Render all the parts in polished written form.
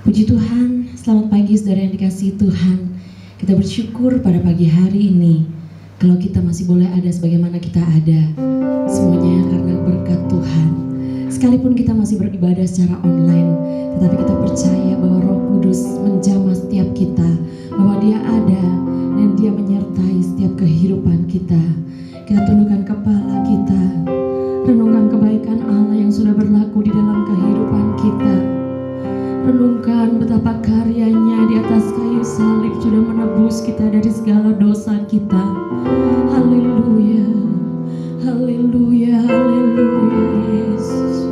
Puji Tuhan, selamat pagi saudara yang dikasihi Tuhan. Kita bersyukur pada pagi hari ini kalau kita masih boleh ada sebagaimana kita ada. Semuanya karena berkat Tuhan. Sekalipun kita masih beribadah secara online, tetapi kita percaya bahwa Roh Kudus menjamah setiap kita, bahwa Dia ada dan Dia menyertai setiap kehidupan kita. Kita tundukkan kepala kita, renungkan kebaikan Allah yang sudah berlaku di dalam kehidupan kita. Renungkan betapa karyanya di atas kayu salib sudah menebus kita dari segala dosa kita. Haleluya, haleluya, haleluya Yesus.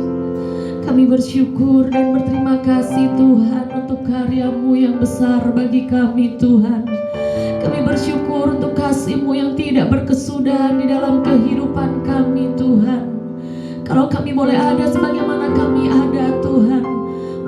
Kami bersyukur dan berterima kasih Tuhan untuk karya-Mu yang besar bagi kami Tuhan. Kami bersyukur untuk kasih-Mu yang tidak berkesudahan di dalam kehidupan kami Tuhan. Kalau kami boleh ada sebagaimana kami ada Tuhan,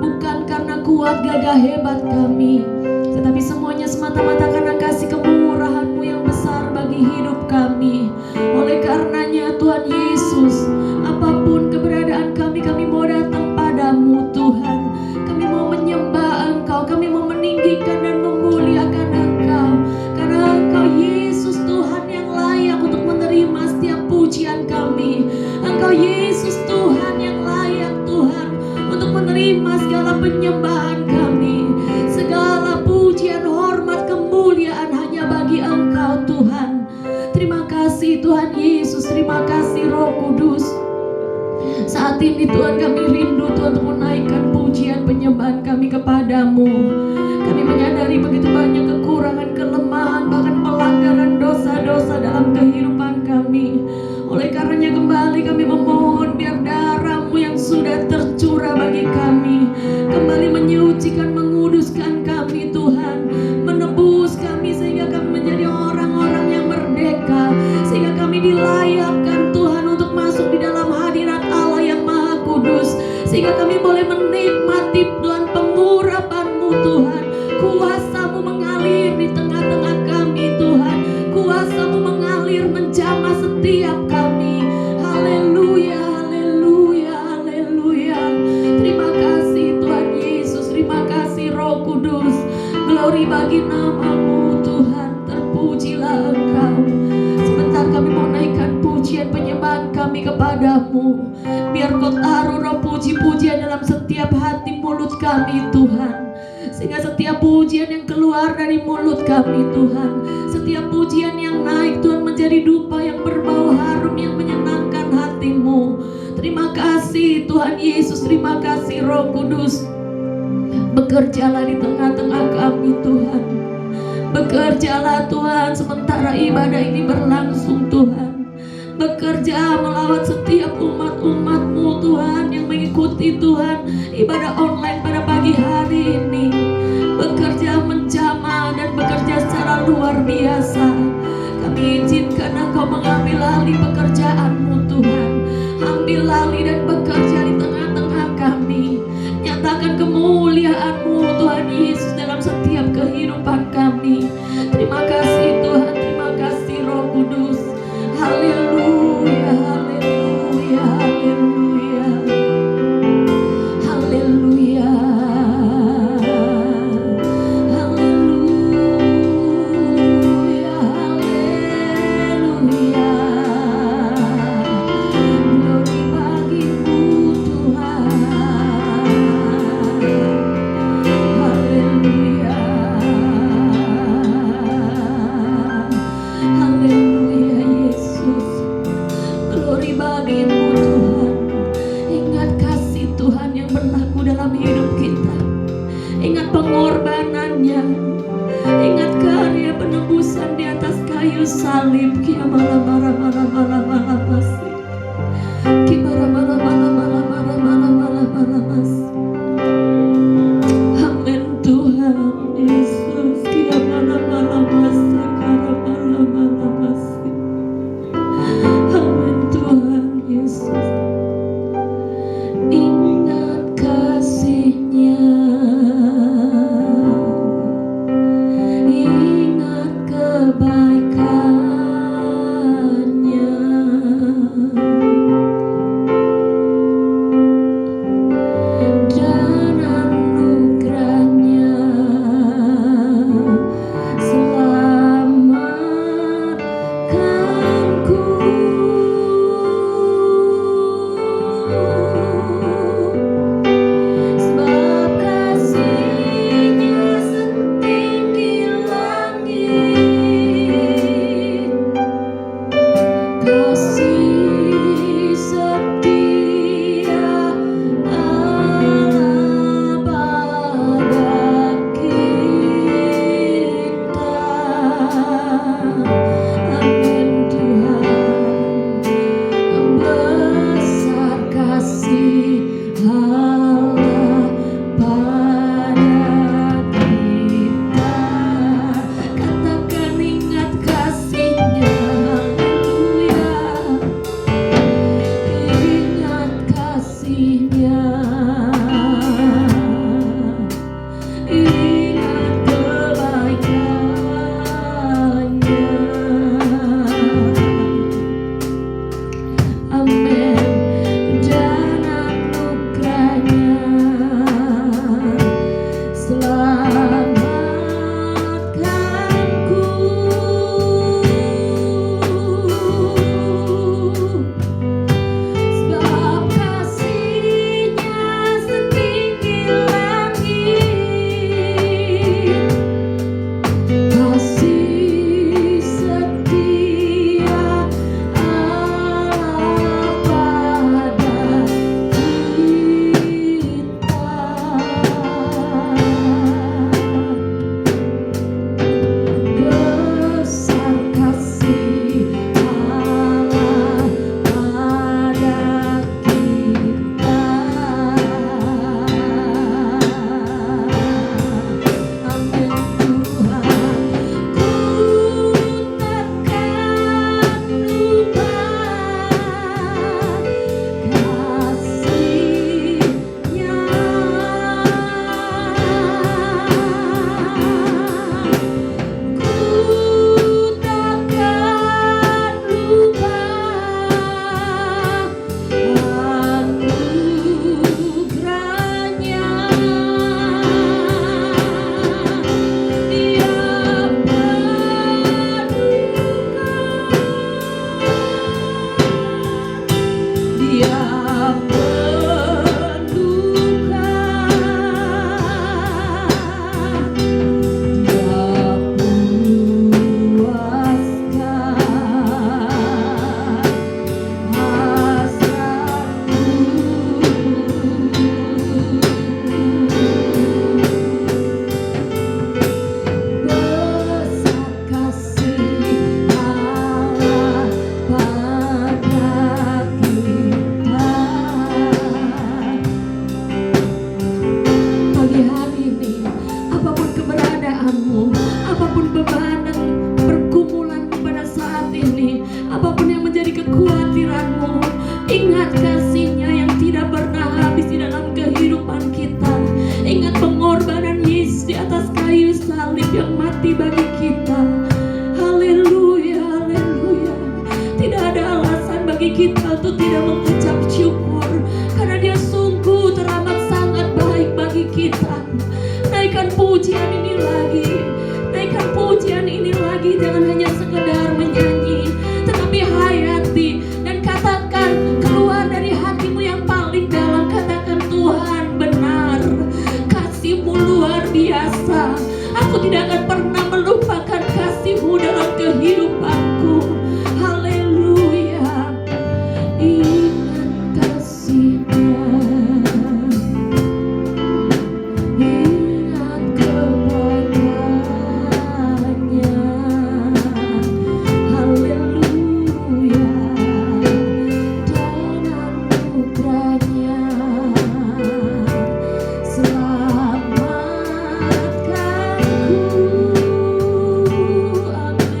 bukan karena kuat gagah hebat kami, tetapi semuanya semata-mata karena kasih kemurahan-Mu yang besar bagi hidup kami. Oleh karenanya Tuhan Yesus, apapun keberadaan kami mau datang padamu Tuhan. Kami mau menyembah Engkau, kami mau meninggikan dan memuliakan Engkau, karena Engkau Yesus Tuhan yang layak untuk menerima setiap pujian kami. Engkau Yesus Tuhan yang layak Tuhan untuk menerima segala penyembahan kami. Segala pujian, hormat, kemuliaan hanya bagi Engkau Tuhan. Terima kasih Tuhan Yesus, terima kasih Roh Kudus. Saat ini Tuhan kami rindu Tuhan untuk menaikkan pujian penyembahan kami kepadamu. Kami menyadari begitu banyak kekurangan, kelemahan, bahkan pelanggaran dosa-dosa dalam kehidupan kami. Oleh karenanya kembali kami memohon biar darah-Mu yang sudah tercurah bagi kami kembali menyucikan, menguduskan kami Tuhan, menebus kami sehingga kami menjadi orang-orang yang merdeka, sehingga kami dilayakkan Tuhan untuk masuk di dalam hadirat Allah yang Maha Kudus, sehingga kami boleh menikmati Tuhan pengurapan-Mu Tuhan. Kuasa-Mu mengalir di tengah-tengah kami Tuhan, kuasa-Mu mengalir menjamah setiap kami. Haleluya, haleluya, haleluya. Terima kasih Tuhan Yesus, terima kasih Roh Kudus. Glory bagi nama-Mu Tuhan, terpujilah Engkau. Sebentar kami mau naikkan pujian penyembahan kami kepadamu. Biar Kau taruh roh puji-pujian dalam setiap hati mulut kami Tuhan, sehingga setiap pujian yang keluar dari mulut kami Tuhan, setiap pujian yang naik Tuhan menjadi dupa yang berbau harum yang menyenangkan hati-Mu. Terima kasih Tuhan Yesus, terima kasih Roh Kudus. Bekerjalah di tengah-tengah kami Tuhan. Bekerjalah Tuhan sementara ibadah ini berlangsung Tuhan. Bekerja melawat setiap umat-umat-Mu Tuhan yang mengikuti Tuhan ibadah online pada pagi hari ini. Bekerja menjamah dan bekerja secara luar biasa. Kami izinkan Engkau mengambil alih pekerjaan-Mu Tuhan. Ambil alih dan bekerja di tengah-tengah kami. Nyatakan kemuliaan-Mu Tuhan Yesus dalam setiap kehidupan kami. Terima kasih Tuhan, terima kasih Roh Kudus. Haleluya, haleluya, haleluya. Haleluya. Haleluya, haleluya. Glory bagi-Mu Tuhan. Haleluya. Haleluya Yesus. Glory bagi-Mu Tuhan. Ingat kasih Tuhan yang berlaku dalam hidup kita. Ingat pengorbanannya. Ingat karya penebusan di atas kayu salib. Kia mala mala mala mala mala masih. Kia mala mala mala mala mala mala mala mala masih. Amin Tuhan Yesus. Kia mala mala masih. Kara mala mala masih. Amin Tuhan Yesus. Ingat kasih-Nya, ingat kebaikan-Nya. di atas kayu salib yang mati bagi kita. Haleluya, haleluya. Tidak ada alasan bagi kita untuk tidak mengucap syukur, karena Dia sungguh teramat sangat baik bagi kita. Naikkan pujian ini lagi, naikkan pujian ini lagi. Jangan hanya sekedar menyanyi, tetapi hayati dan katakan keluar dari hatimu yang paling dalam. Katakan, Tuhan benar, kasih-Mu luar biasa. Aku tidak akan pernah melupakan kasih-Mu dalam kehidupanku. Haleluya. Ingat kasih-Nya, ingat kepadanya. Haleluya. Dan anugerahnya selamatkanku. Amin.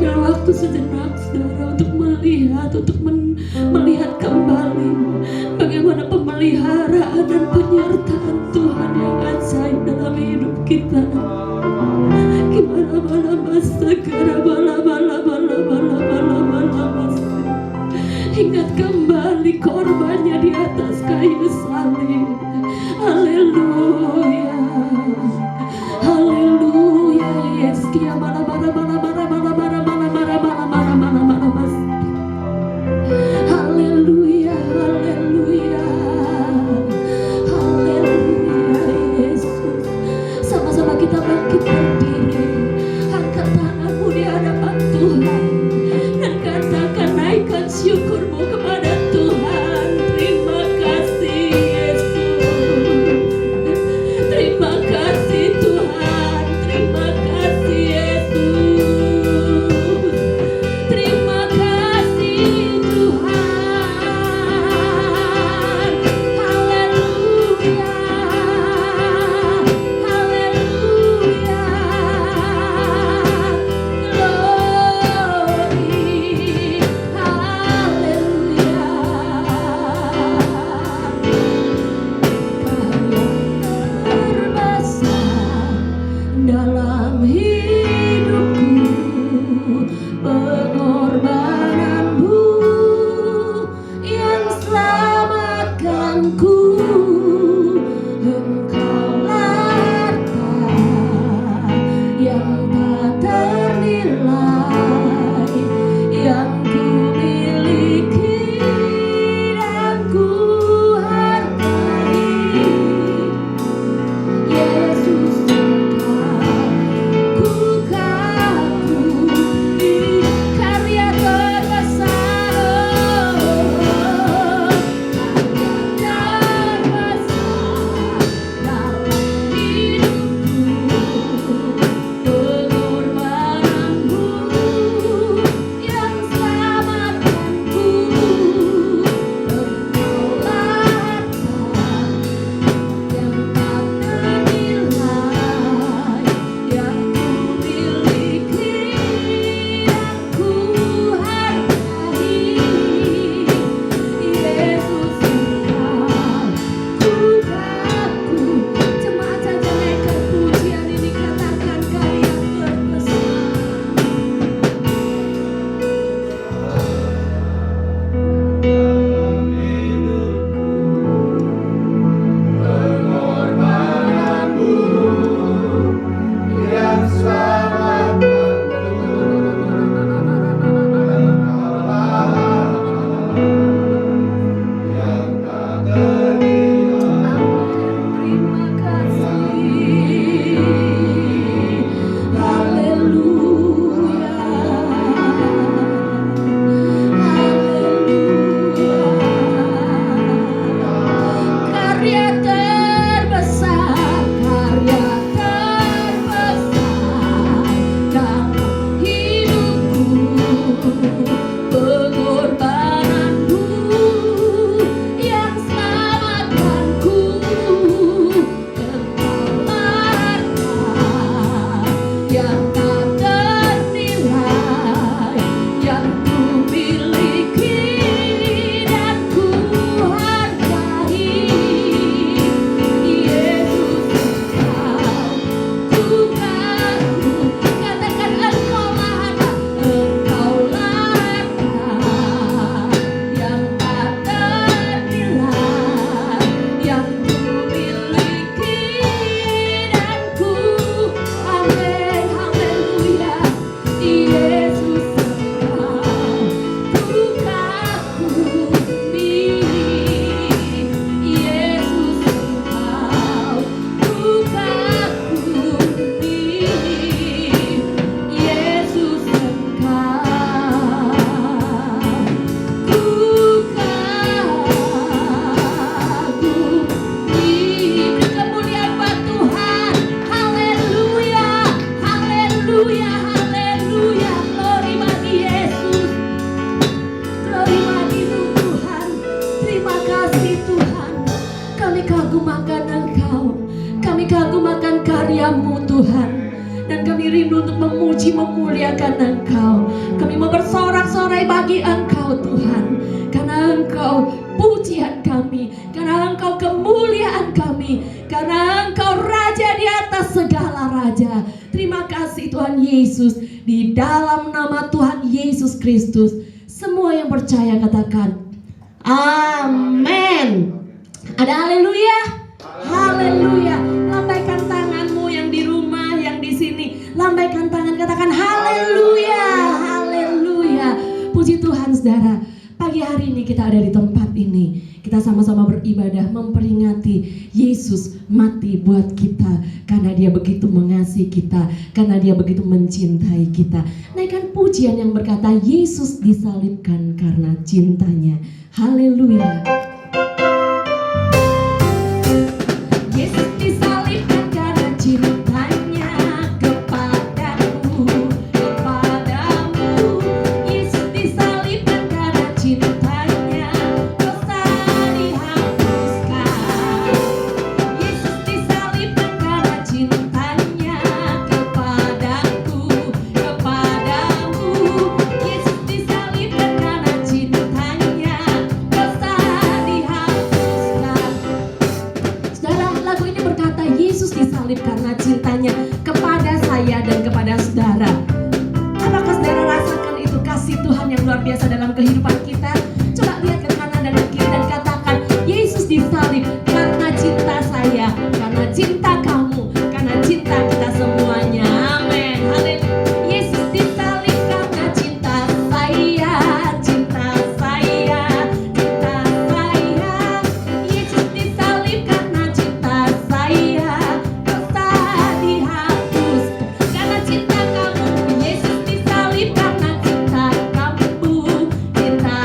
ambil waktu sejenak saudara untuk melihat kembali bagaimana pemeliharaan dan penyertaan Tuhan yang ajaib dalam hidup kita. Gimana ingat kembali korbannya di atas kayu salib. Haleluya, haleluya. Yes, kia bala bala bala bala bala bala bala bala bala bala bala bala bala. Haleluya, haleluya, haleluya. Yesus, sama-sama kita bangkit berdiri, angkat tanganmu di memuji, memuliakan Engkau. Kami mau bersorak-sorai bagi Engkau Tuhan, karena Engkau pujian kami, karena Engkau kemuliaan kami, karena Engkau Raja di atas segala raja. Terima kasih Tuhan Yesus. Di dalam nama Tuhan Yesus Kristus, semua yang percaya katakan amin. Ada haleluya? Haleluya. Lambaikan tanganmu yang di rumah, yang di sini. Lambaikan tangan, katakan haleluya. Haleluya. Puji Tuhan saudara. Pagi hari ini kita ada di tempat ini. Kita sama-sama beribadah memperingati Yesus mati buat kita, karena Dia begitu mengasihi kita, karena Dia begitu mencintai kita. Naikkan pujian yang berkata Yesus disalibkan karena cintanya. Haleluya. Yesus disalibkan karena cintanya kepadamu, kepadamu. Yesus disalibkan karena cintanya, dosa dihapuskan. Yesus disalibkan karena cintanya kepadaku, kepadamu. Yesus disalibkan karena cintanya, dosa dihapuskan. Saudara, lagu ini berkata Yesus disalib karena cintanya kepada saya dan kepada saudara. Apakah saudara rasakan itu kasih Tuhan yang luar biasa dalam kehidupan kita? Coba lihat ke kanan dan ke kiri dan katakan Yesus disalib karena cinta saya, karena cinta kamu, karena cinta kita semuanya. Amin. Haleluya. Yesus disalib karena cinta saya, cinta saya, cinta saya. Yesus disalib karena cinta saya, dosa dihapuskan. Karena cinta kamu, Yesus disalib karena cinta kamu, cinta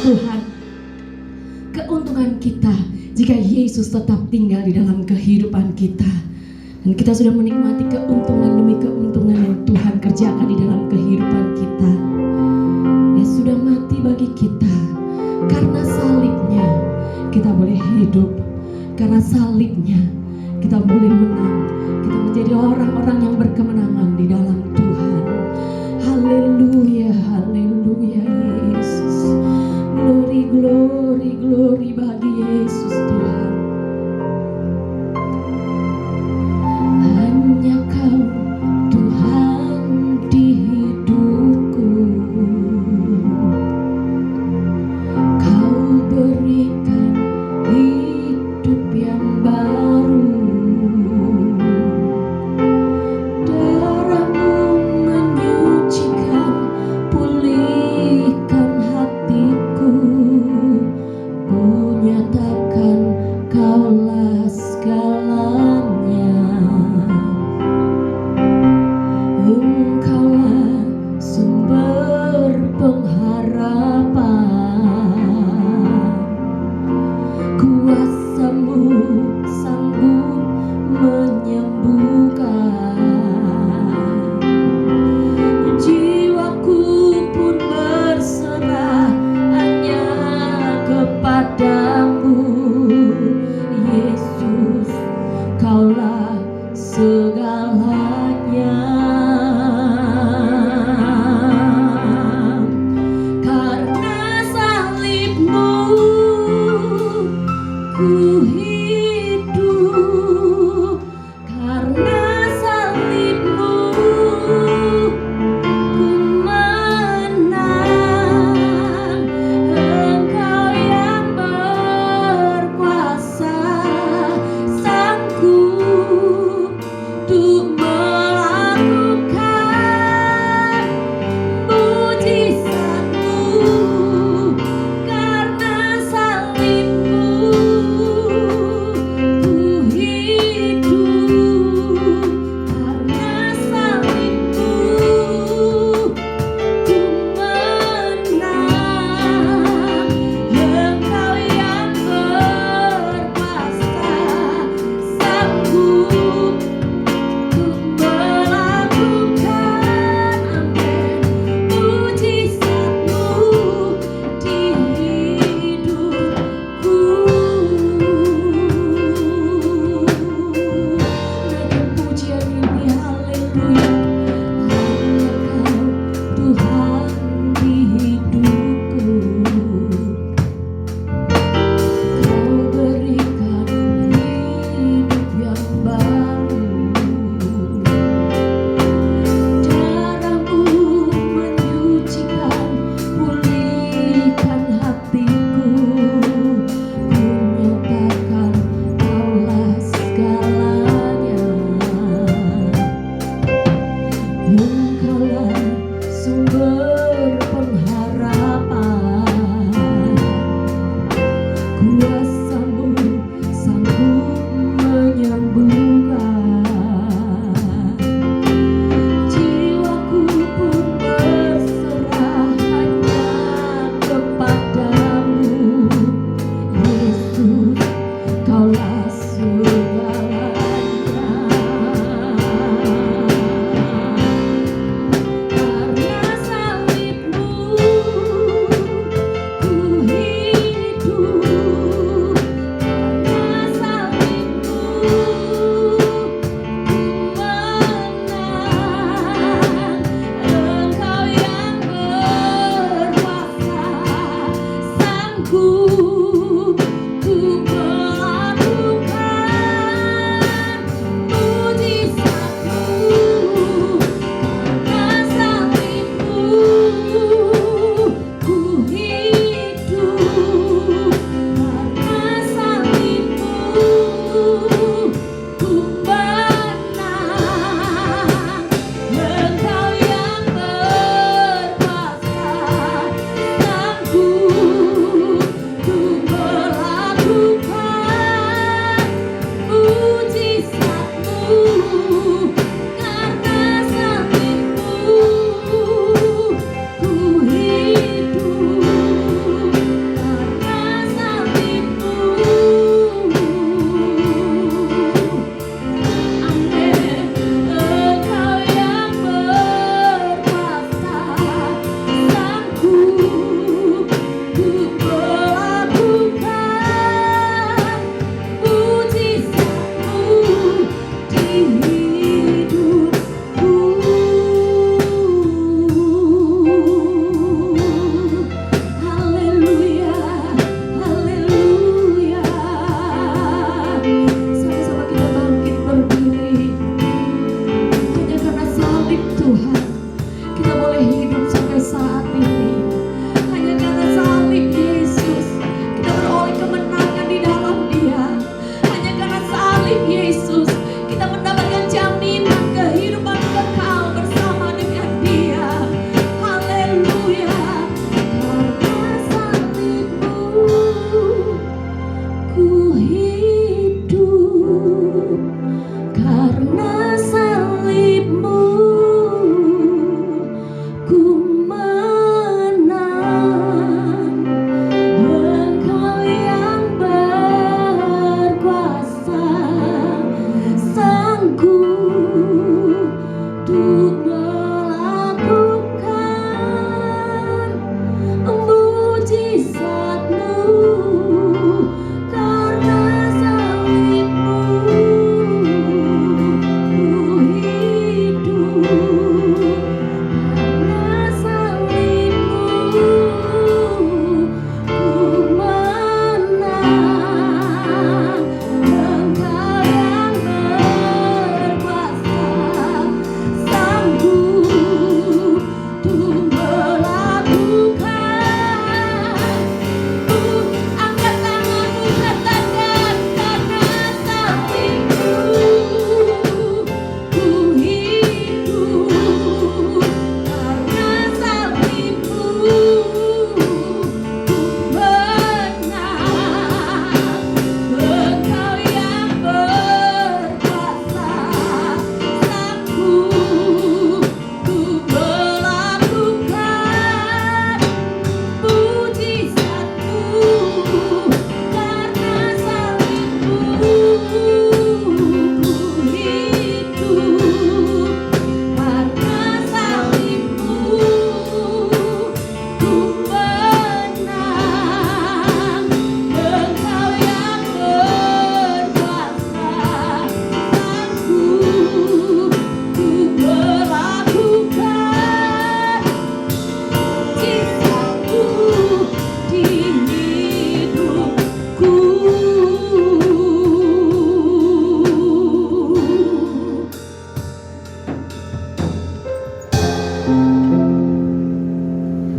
Tuhan, keuntungan kita jika Yesus tetap tinggal di dalam kehidupan kita. Dan kita sudah menikmati keuntungan demi keuntungan yang Tuhan kerjakan di dalam kehidupan kita. Dia sudah mati bagi kita. Karena salibnya kita boleh hidup. Karena salibnya kita boleh menang. Kita menjadi orang-orang yang berkemenangan di dalam Tuhan. Haleluya, haleluya Yesus. Glory, glory, glory bagi Yesus Tuhan. Hanya Kau Tuhan di hidupku. Kau berikan hidup yang baru. Darah-Mu menyucikan, pulihkan hatiku. Ku nyatakan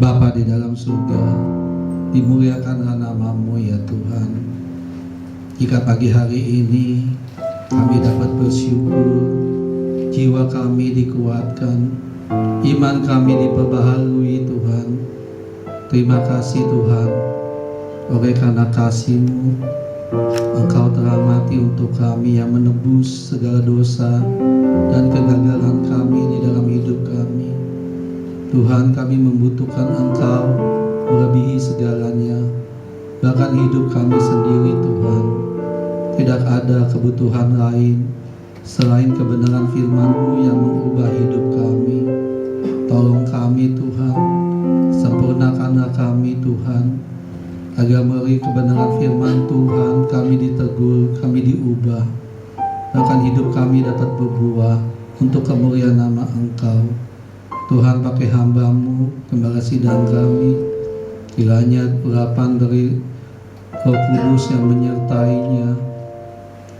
Bapa di dalam surga, dimuliakanlah nama-Mu ya Tuhan. Jika pagi hari ini kami dapat bersyukur, jiwa kami dikuatkan, iman kami diperbaharui Tuhan. Terima kasih Tuhan, oleh karena kasih-Mu, Engkau telah mati untuk kami yang menebus segala dosa dan kegagalan kami di dalam hidup kami. Tuhan, kami membutuhkan Engkau melebihi segalanya, bahkan hidup kami sendiri Tuhan. Tidak ada kebutuhan lain selain kebenaran firman-Mu yang mengubah hidup kami. Tolong kami Tuhan, sempurnakanlah kami Tuhan, agar melalui kebenaran firman Tuhan kami ditegur, kami diubah, bahkan hidup kami dapat berbuah untuk kemuliaan nama Engkau. Tuhan, pakai hamba-Mu, gembala sidang kami, kiranya urapan dari Roh Kudus yang menyertainya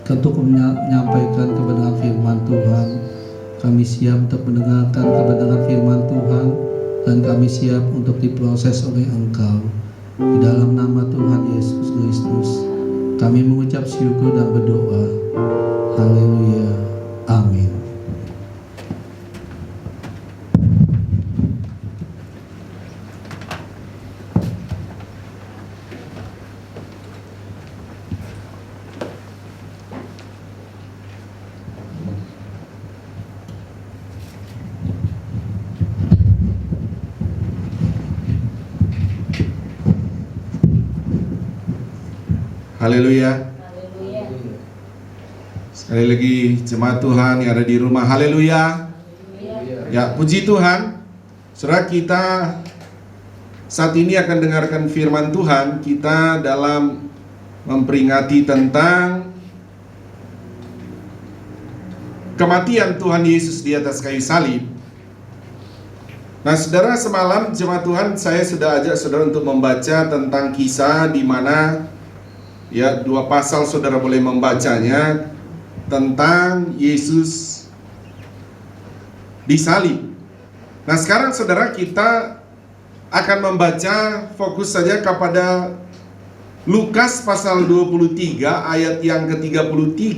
untuk menyampaikan kebenaran firman Tuhan. Kami siap untuk mendengarkan kebenaran firman Tuhan, dan kami siap untuk diproses oleh Engkau. Di dalam nama Tuhan Yesus Kristus, kami mengucap syukur dan berdoa. Haleluya. Amin. Haleluya. Sekali lagi jemaat Tuhan yang ada di rumah, haleluya. Ya, puji Tuhan. Saudara, kita saat ini akan dengarkan firman Tuhan. Kita dalam memperingati tentang kematian Tuhan Yesus di atas kayu salib. Nah, saudara, semalam jemaat Tuhan, saya sudah ajak saudara untuk membaca tentang kisah di mana ya, 2 pasal saudara boleh membacanya tentang Yesus disalib. Nah, sekarang saudara, kita akan membaca fokus saja kepada Lukas pasal 23 ayat yang ke-33.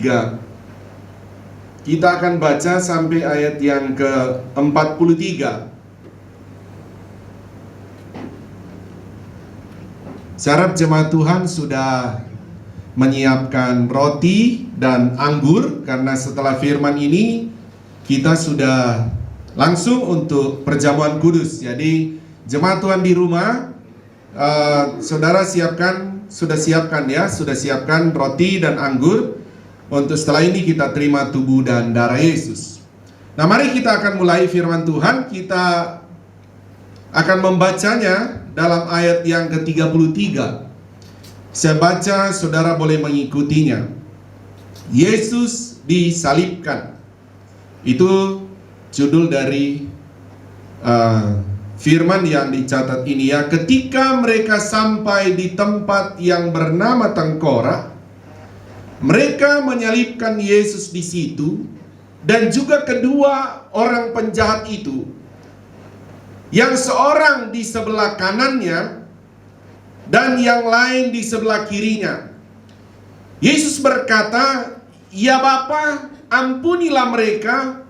Kita akan baca sampai ayat yang ke-43. Saya harap jemaat Tuhan sudah menyiapkan roti dan anggur, karena setelah firman ini kita sudah langsung untuk perjamuan kudus. Jadi jemaat Tuhan di rumah, saudara sudah siapkan roti dan anggur untuk setelah ini kita terima tubuh dan darah Yesus. Nah, mari kita akan mulai firman Tuhan. Kita akan membacanya dalam ayat yang ke-33. Saya baca, saudara boleh mengikutinya. Yesus disalibkan. Itu judul dari firman yang dicatat ini ya. Ketika mereka sampai di tempat yang bernama Tengkorak, mereka menyalibkan Yesus di situ, dan juga kedua orang penjahat itu, yang seorang di sebelah kanannya dan yang lain di sebelah kirinya. Yesus berkata, "Ya Bapa, ampunilah mereka,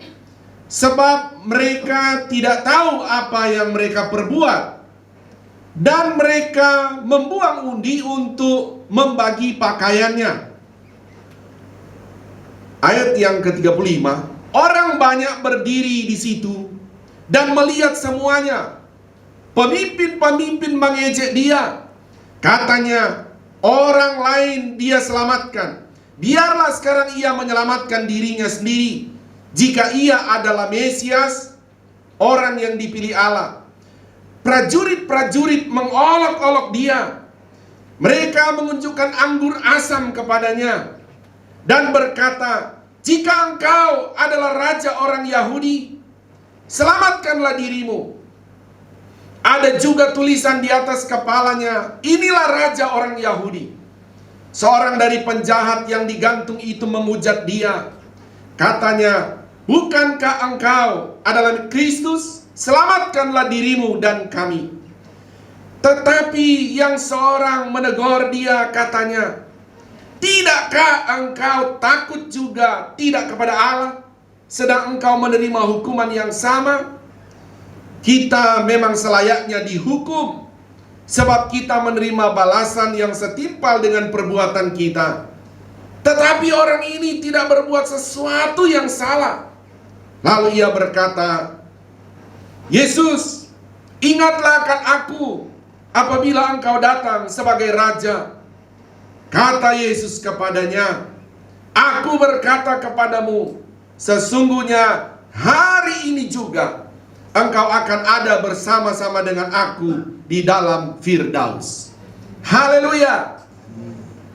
sebab mereka tidak tahu apa yang mereka perbuat." Dan mereka membuang undi untuk membagi pakaiannya. Ayat yang ke-35, orang banyak berdiri di situ dan melihat semuanya. Pemimpin-pemimpin mengejek dia. Katanya, orang lain dia selamatkan. Biarlah sekarang ia menyelamatkan dirinya sendiri, jika ia adalah Mesias, orang yang dipilih Allah. Prajurit-prajurit mengolok-olok dia. Mereka menunjukkan anggur asam kepadanya dan berkata, "Jika engkau adalah raja orang Yahudi, selamatkanlah dirimu." Ada juga tulisan di atas kepalanya, "Inilah raja orang Yahudi." Seorang dari penjahat yang digantung itu memujat dia. Katanya, "Bukankah engkau adalah Kristus? Selamatkanlah dirimu dan kami." Tetapi yang seorang menegur dia, katanya, "Tidakkah engkau takut juga tidak kepada Allah, sedang engkau menerima hukuman yang sama?" Kita memang selayaknya dihukum, sebab kita menerima balasan yang setimpal dengan perbuatan kita. Tetapi orang ini tidak berbuat sesuatu yang salah. Lalu ia berkata, "Yesus, ingatlah akan aku apabila engkau datang sebagai raja." Kata Yesus kepadanya, "Aku berkata kepadamu, sesungguhnya hari ini juga engkau akan ada bersama-sama dengan aku di dalam Firdaus." Haleluya.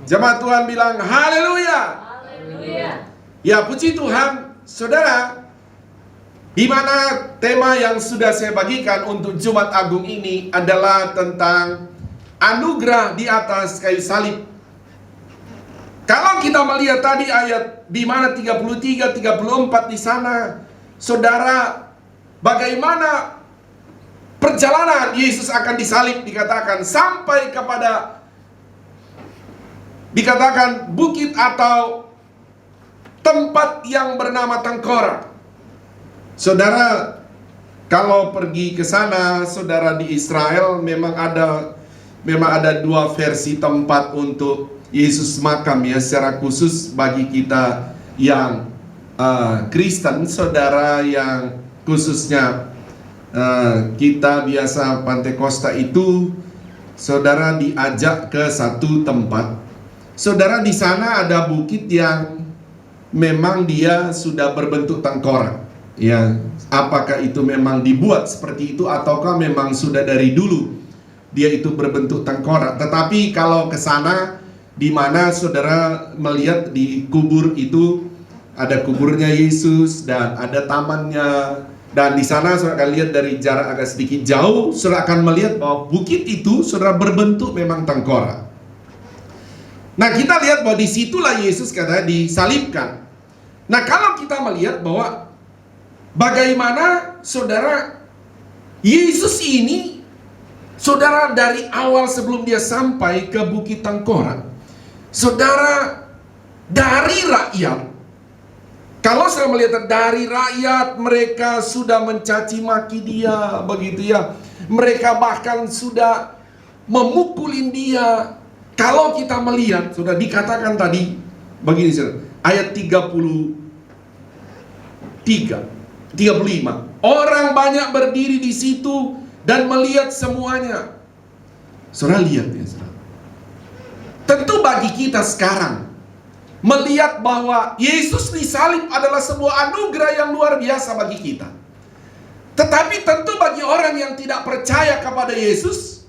Jemaat Tuhan bilang haleluya. Haleluya. Ya, puji Tuhan. Saudara, di mana tema yang sudah saya bagikan untuk Jumat Agung ini adalah tentang anugerah di atas kayu salib. Kalau kita melihat tadi ayat di mana 33, 34 di sana, saudara, bagaimana perjalanan Yesus akan disalib dikatakan sampai kepada dikatakan bukit atau tempat yang bernama Tengkorak. Saudara, kalau pergi ke sana, saudara, di Israel memang ada dua versi tempat untuk Yesus makam ya, secara khusus bagi kita yang Kristen, saudara, yang khususnya kita biasa Pantekosta itu, saudara, diajak ke satu tempat. Saudara, di sana ada bukit yang memang dia sudah berbentuk tengkorak. Ya, apakah itu memang dibuat seperti itu ataukah memang sudah dari dulu dia itu berbentuk tengkorak? Tetapi kalau ke sana, di mana saudara melihat di kubur itu ada kuburnya Yesus dan ada tamannya, dan di sana saudara akan lihat dari jarak agak sedikit jauh, saudara akan melihat bahwa bukit itu saudara berbentuk memang tengkorak. Nah, kita lihat bahwa disitulah Yesus katanya disalibkan. Nah, kalau kita melihat bahwa bagaimana saudara Yesus ini, saudara, dari awal sebelum dia sampai ke bukit Tengkorak, saudara, dari rakyat, kalau saya melihat dari rakyat, mereka sudah mencaci maki dia, begitu ya. Mereka bahkan sudah memukulin dia. Kalau kita melihat, sudah dikatakan tadi, begini saudara, ayat 35, orang banyak berdiri di situ dan melihat semuanya. Saudara lihat ya, saudara. Tentu bagi kita sekarang melihat bahwa Yesus disalib adalah sebuah anugerah yang luar biasa bagi kita. Tetapi tentu bagi orang yang tidak percaya kepada Yesus,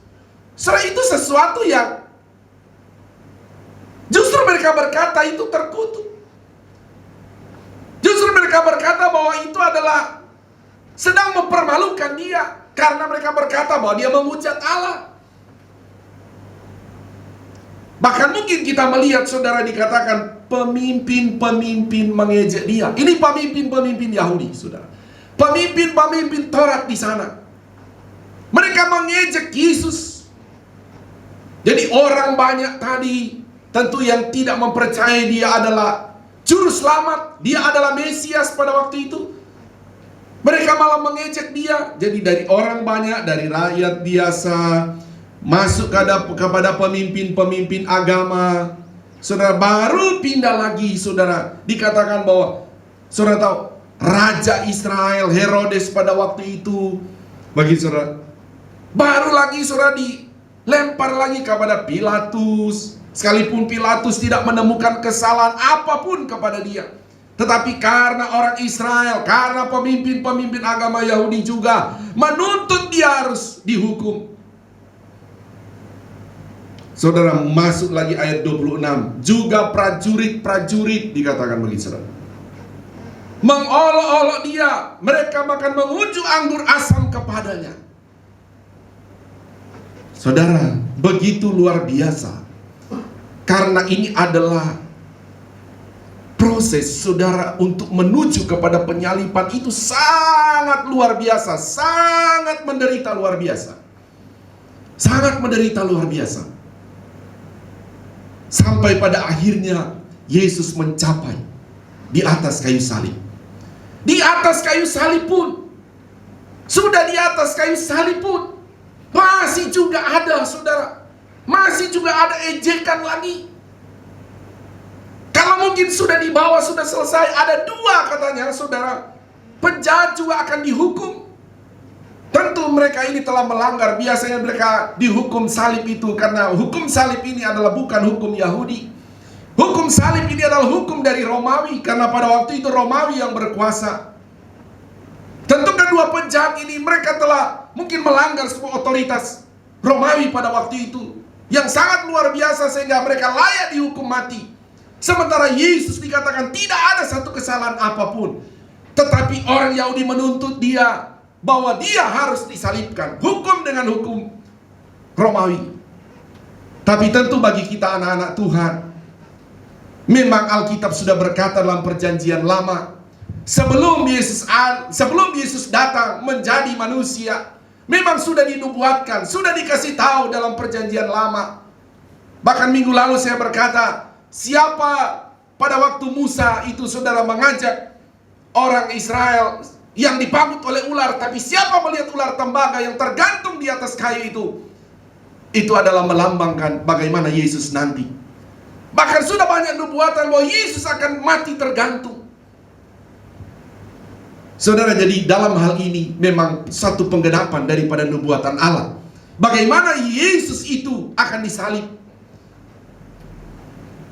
saudara, itu sesuatu yang justru mereka berkata itu terkutuk. Justru mereka berkata bahwa itu adalah sedang mempermalukan dia, karena mereka berkata bahwa dia menghujat Allah. Bahkan mungkin kita melihat, saudara, dikatakan pemimpin-pemimpin mengejek dia. Ini pemimpin-pemimpin Yahudi, saudara. Pemimpin-pemimpin Taurat di sana. Mereka mengejek Yesus. Jadi orang banyak tadi tentu yang tidak mempercayai dia adalah juru selamat, dia adalah Mesias pada waktu itu. Mereka malah mengejek dia. Jadi dari orang banyak, dari rakyat biasa, masuk kepada pemimpin-pemimpin agama, saudara, baru pindah lagi, saudara. Dikatakan bahwa, saudara tahu, Raja Israel, Herodes pada waktu itu, bagi saudara, baru lagi saudara dilempar lagi kepada Pilatus. Sekalipun Pilatus tidak menemukan kesalahan apapun kepada dia, tetapi karena orang Israel, karena pemimpin-pemimpin agama Yahudi juga menuntut dia harus dihukum. Saudara, masuk lagi ayat 26. Juga prajurit-prajurit dikatakan begitu, saudara, mengolok-olok dia. Mereka makan mengunjuk anggur asam kepadanya. Saudara, begitu luar biasa. Karena ini adalah proses, saudara, untuk menuju kepada penyaliban itu sangat luar biasa, sangat menderita luar biasa. sangat menderita luar biasa. Sampai pada akhirnya Yesus mencapai di atas kayu salib. Di atas kayu salib pun, sudah di atas kayu salib pun, masih juga ada, saudara, masih juga ada ejekan lagi. Kalau mungkin sudah dibawa, sudah selesai, ada dua katanya, saudara, penjahat juga akan dihukum. Tentu mereka ini telah melanggar. Biasanya mereka dihukum salib itu karena hukum salib ini adalah bukan hukum Yahudi. Hukum salib ini adalah hukum dari Romawi, karena pada waktu itu Romawi yang berkuasa. Tentu kedua penjahat ini mereka telah mungkin melanggar sebuah otoritas Romawi pada waktu itu yang sangat luar biasa sehingga mereka layak dihukum mati. Sementara Yesus dikatakan tidak ada satu kesalahan apapun, tetapi orang Yahudi menuntut dia bahwa dia harus disalibkan, hukum dengan hukum Romawi. Tapi tentu bagi kita anak-anak Tuhan, memang Alkitab sudah berkata dalam perjanjian lama, sebelum Yesus datang menjadi manusia, memang sudah dinubuatkan, sudah dikasih tahu dalam perjanjian lama. Bahkan minggu lalu saya berkata, siapa pada waktu Musa itu, saudara, mengajak orang Israel yang dipagut oleh ular, tapi siapa melihat ular tembaga yang tergantung di atas kayu itu adalah melambangkan bagaimana Yesus nanti. Bahkan sudah banyak nubuatan bahwa Yesus akan mati tergantung. Saudara, jadi dalam hal ini memang satu penggenapan daripada nubuatan Allah, bagaimana Yesus itu akan disalib.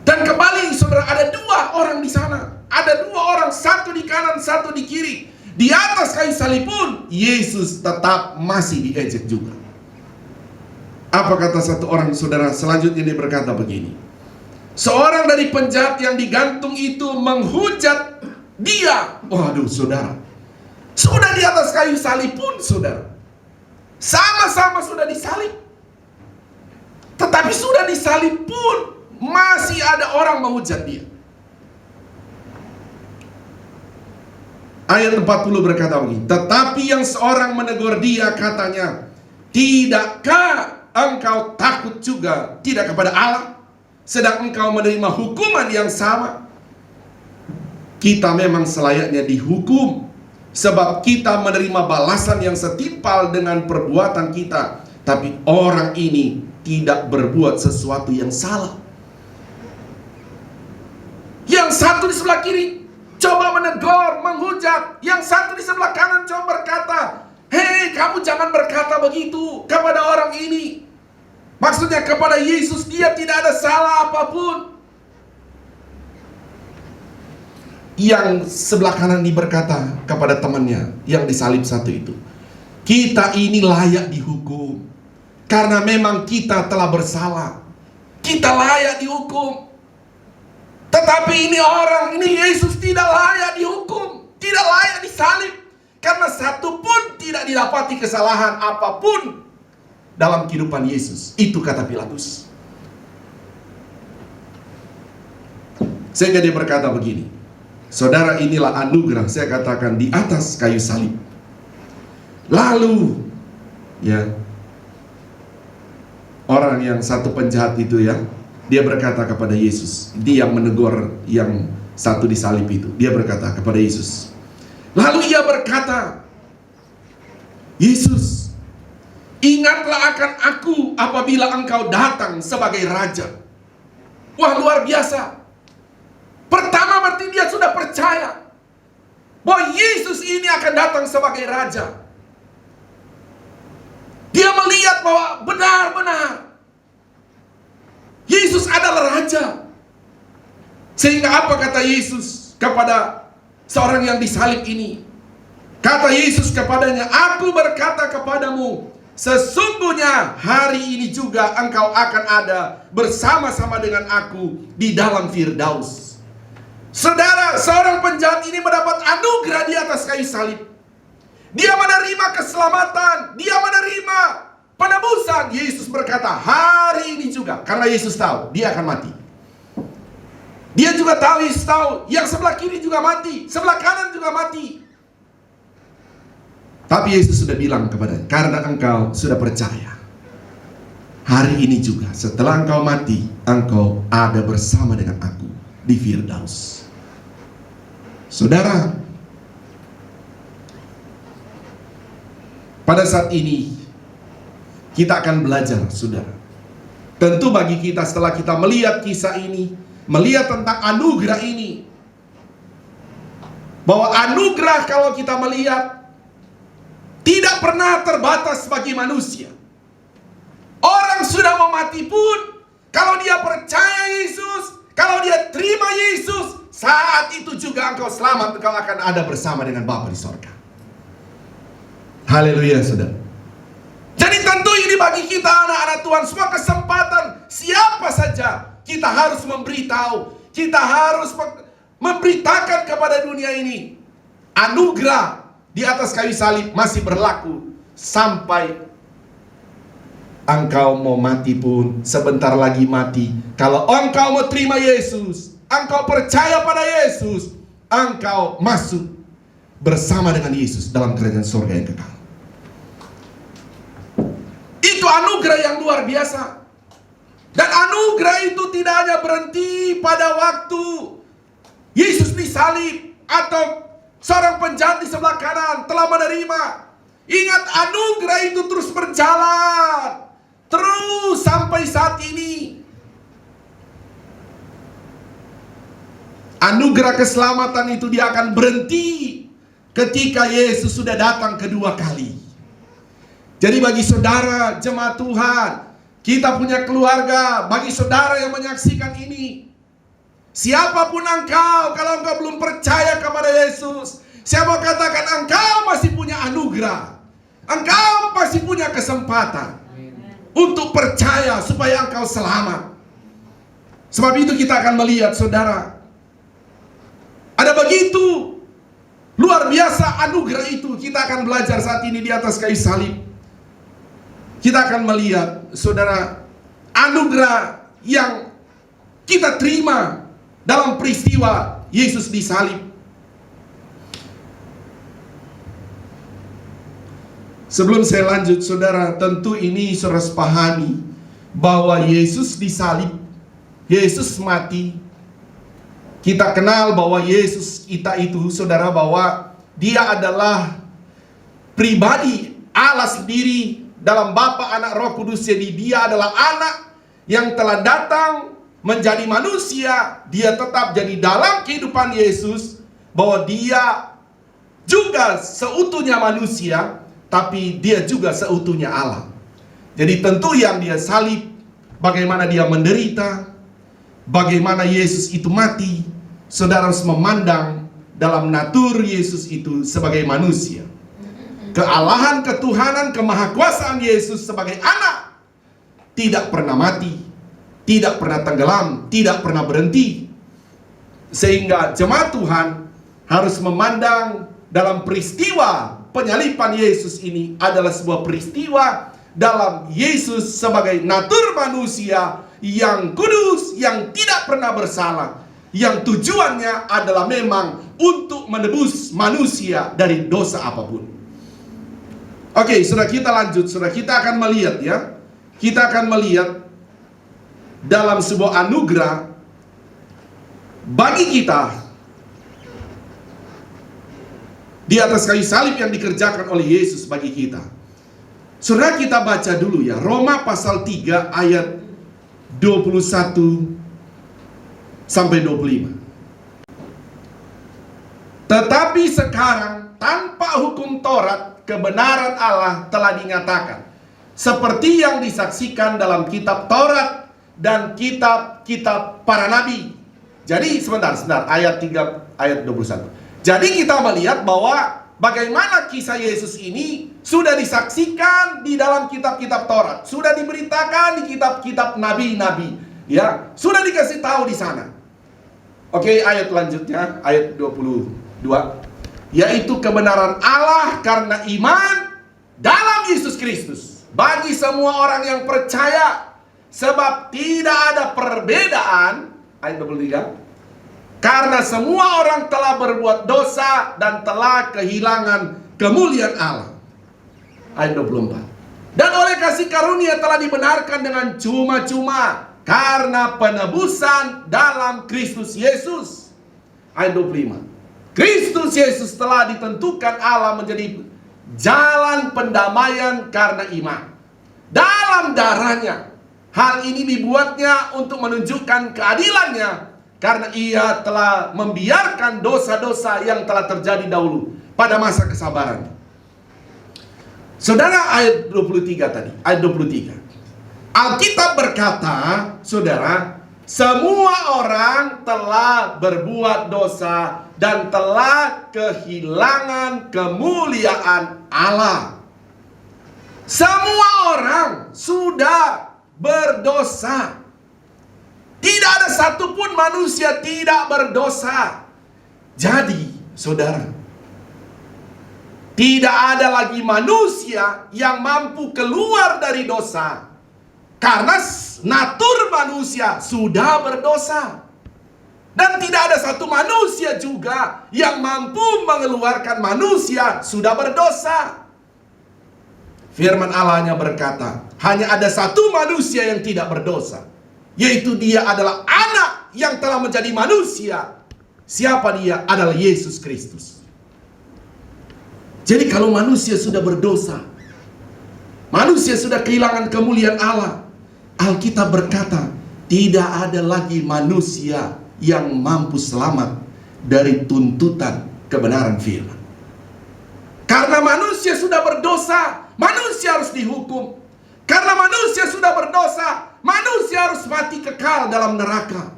Dan kembali, saudara, ada dua orang di sana. Ada dua orang, satu di kanan, satu di kiri. Di atas kayu salib pun Yesus tetap masih diejek juga. Apa kata satu orang, saudara? Selanjutnya dia berkata begini, seorang dari penjahat yang digantung itu menghujat dia. Waduh, saudara, sudah di atas kayu salib pun, saudara, sama-sama sudah disalib. Tetapi sudah disalib pun masih ada orang menghujat dia. Ayat 40 berkata begini, tetapi yang seorang menegur dia katanya, tidakkah engkau takut juga tidak kepada Allah, sedang engkau menerima hukuman yang sama? Kita memang selayaknya dihukum, sebab kita menerima balasan yang setimpal dengan perbuatan kita. Tapi orang ini tidak berbuat sesuatu yang salah. Yang satu di sebelah kiri coba menegur, menghujat. Yang satu di sebelah kanan coba berkata, hei, kamu jangan berkata begitu kepada orang ini. Maksudnya kepada Yesus, dia tidak ada salah apapun. Yang sebelah kanan ini berkata kepada temannya yang disalib satu itu, kita ini layak dihukum, karena memang kita telah bersalah. Kita layak dihukum. Tetapi ini orang, ini Yesus tidak layak dihukum, tidak layak disalib, karena satu pun tidak didapati kesalahan apapun dalam kehidupan Yesus. Itu kata Pilatus. Sehingga dia berkata begini, saudara, inilah anugerah, saya katakan, di atas kayu salib. Lalu ya, orang yang satu penjahat itu ya, dia berkata kepada Yesus, dia yang menegur yang satu disalib itu. Dia berkata kepada Yesus, lalu ia berkata, Yesus, ingatlah akan aku apabila engkau datang sebagai raja. Wah, luar biasa. Pertama berarti dia sudah percaya bahwa Yesus ini akan datang sebagai raja. Dia melihat bahwa benar-benar Yesus adalah raja. Sehingga apa kata Yesus kepada seorang yang disalib ini? Kata Yesus kepadanya, aku berkata kepadamu, sesungguhnya hari ini juga engkau akan ada bersama-sama dengan aku di dalam Firdaus. Saudara, seorang penjahat ini mendapat anugerah di atas kayu salib. Dia menerima keselamatan, dia menerima penebusan. Yesus berkata, hari ini juga, karena Yesus tahu dia akan mati. Dia juga tahu, Yesus tahu, yang sebelah kiri juga mati, sebelah kanan juga mati. Tapi Yesus sudah bilang kepadanya, karena engkau sudah percaya, hari ini juga setelah engkau mati, engkau ada bersama dengan aku di Firdaus. Saudara, pada saat ini kita akan belajar, saudara. Tentu bagi kita setelah kita melihat kisah ini, melihat tentang anugerah ini, bahwa anugerah kalau kita melihat tidak pernah terbatas bagi manusia. Orang sudah mau mati pun, kalau dia percaya Yesus, kalau dia terima Yesus, saat itu juga engkau selamat, engkau akan ada bersama dengan Bapa di sorga. Haleluya, saudara. Jadi tentu ini bagi kita anak-anak Tuhan, semua kesempatan, siapa saja kita harus memberitahu, kita harus memberitakan kepada dunia ini, anugerah di atas kayu salib masih berlaku sampai engkau mau mati pun, sebentar lagi mati. Kalau engkau mau terima Yesus, engkau percaya pada Yesus, engkau masuk bersama dengan Yesus dalam kerajaan surga yang kekal. Itu anugerah yang luar biasa. Dan anugerah itu tidak hanya berhenti pada waktu Yesus disalib atau seorang penjahat di sebelah kanan telah menerima. Ingat, anugerah itu terus berjalan, terus sampai saat ini. Anugerah keselamatan itu dia akan berhenti ketika Yesus sudah datang kedua kali. Jadi bagi saudara jemaat Tuhan, kita punya keluarga, bagi saudara yang menyaksikan ini, siapapun engkau, kalau engkau belum percaya kepada Yesus, siapa katakan engkau masih punya anugerah, engkau masih punya kesempatan untuk percaya supaya engkau selamat. Sebab itu kita akan melihat, saudara, ada begitu luar biasa anugerah itu. Kita akan belajar saat ini di atas kayu salib. Kita akan melihat, saudara, anugerah yang kita terima dalam peristiwa Yesus disalib. Sebelum saya lanjut, saudara, tentu ini saudara pahami bahwa Yesus disalib, Yesus mati. Kita kenal bahwa Yesus kita itu, saudara, bahwa dia adalah pribadi Allah sendiri dalam Bapa, Anak, Roh Kudus. Jadi dia adalah anak yang telah datang menjadi manusia. Dia tetap jadi dalam kehidupan Yesus, bahwa dia juga seutuhnya manusia, tapi dia juga seutuhnya Allah. Jadi tentu yang dia salib, bagaimana dia menderita, bagaimana Yesus itu mati, saudara harus memandang dalam natur Yesus itu sebagai manusia. Kealahan, ketuhanan, kemahakuasaan Yesus sebagai anak tidak pernah mati, tidak pernah tenggelam, tidak pernah berhenti. Sehingga jemaat Tuhan harus memandang dalam peristiwa penyaliban Yesus ini adalah sebuah peristiwa dalam Yesus sebagai natur manusia yang kudus, yang tidak pernah bersalah, yang tujuannya adalah memang untuk menebus manusia dari dosa apapun. Oke, saudara, kita lanjut. Saudara, kita akan melihat, ya, kita akan melihat dalam sebuah anugerah bagi kita di atas kayu salib yang dikerjakan oleh Yesus bagi kita. Saudara, kita baca dulu, ya, Roma pasal 3 ayat 21 sampai 25. Tetapi sekarang tanpa hukum Taurat, kebenaran Allah telah dinyatakan, seperti yang disaksikan dalam kitab Taurat dan kitab-kitab para nabi. Jadi sebentar, ayat 3 ayat 21. Jadi kita melihat bahwa bagaimana kisah Yesus ini sudah disaksikan di dalam kitab-kitab Taurat, sudah diberitakan di kitab-kitab nabi-nabi, ya, sudah dikasih tahu di sana. Oke, ayat lanjutnya, ayat 22, yaitu kebenaran Allah karena iman dalam Yesus Kristus bagi semua orang yang percaya, sebab tidak ada perbedaan. Ayat 23, karena semua orang telah berbuat dosa dan telah kehilangan kemuliaan Allah. Ayat 24, Dan oleh kasih karunia telah dibenarkan dengan cuma-cuma karena penebusan dalam Kristus Yesus. Ayat 25. Kristus Yesus telah ditentukan Allah menjadi jalan pendamaian karena iman dalam darahnya. Hal ini dibuatnya untuk menunjukkan keadilannya, karena ia telah membiarkan dosa-dosa yang telah terjadi dahulu pada masa kesabaran. Saudara, ayat 23 tadi, ayat 23. Alkitab berkata, saudara, semua orang telah berbuat dosa dan telah kehilangan kemuliaan Allah. Semua orang sudah berdosa. Tidak ada satupun manusia tidak berdosa. Jadi, saudara, tidak ada lagi manusia yang mampu keluar dari dosa, karena natur manusia sudah berdosa. Dan tidak ada satu manusia juga yang mampu mengeluarkan manusia sudah berdosa. Firman Allahnya berkata, hanya ada satu manusia yang tidak berdosa, yaitu dia adalah anak yang telah menjadi manusia. Siapa dia? Adalah Yesus Kristus. Jadi kalau manusia sudah berdosa, manusia sudah kehilangan kemuliaan Allah, Alkitab berkata, tidak ada lagi manusia yang mampu selamat dari tuntutan kebenaran firman. Karena manusia sudah berdosa, manusia harus dihukum. Karena manusia sudah berdosa, manusia harus mati kekal dalam neraka.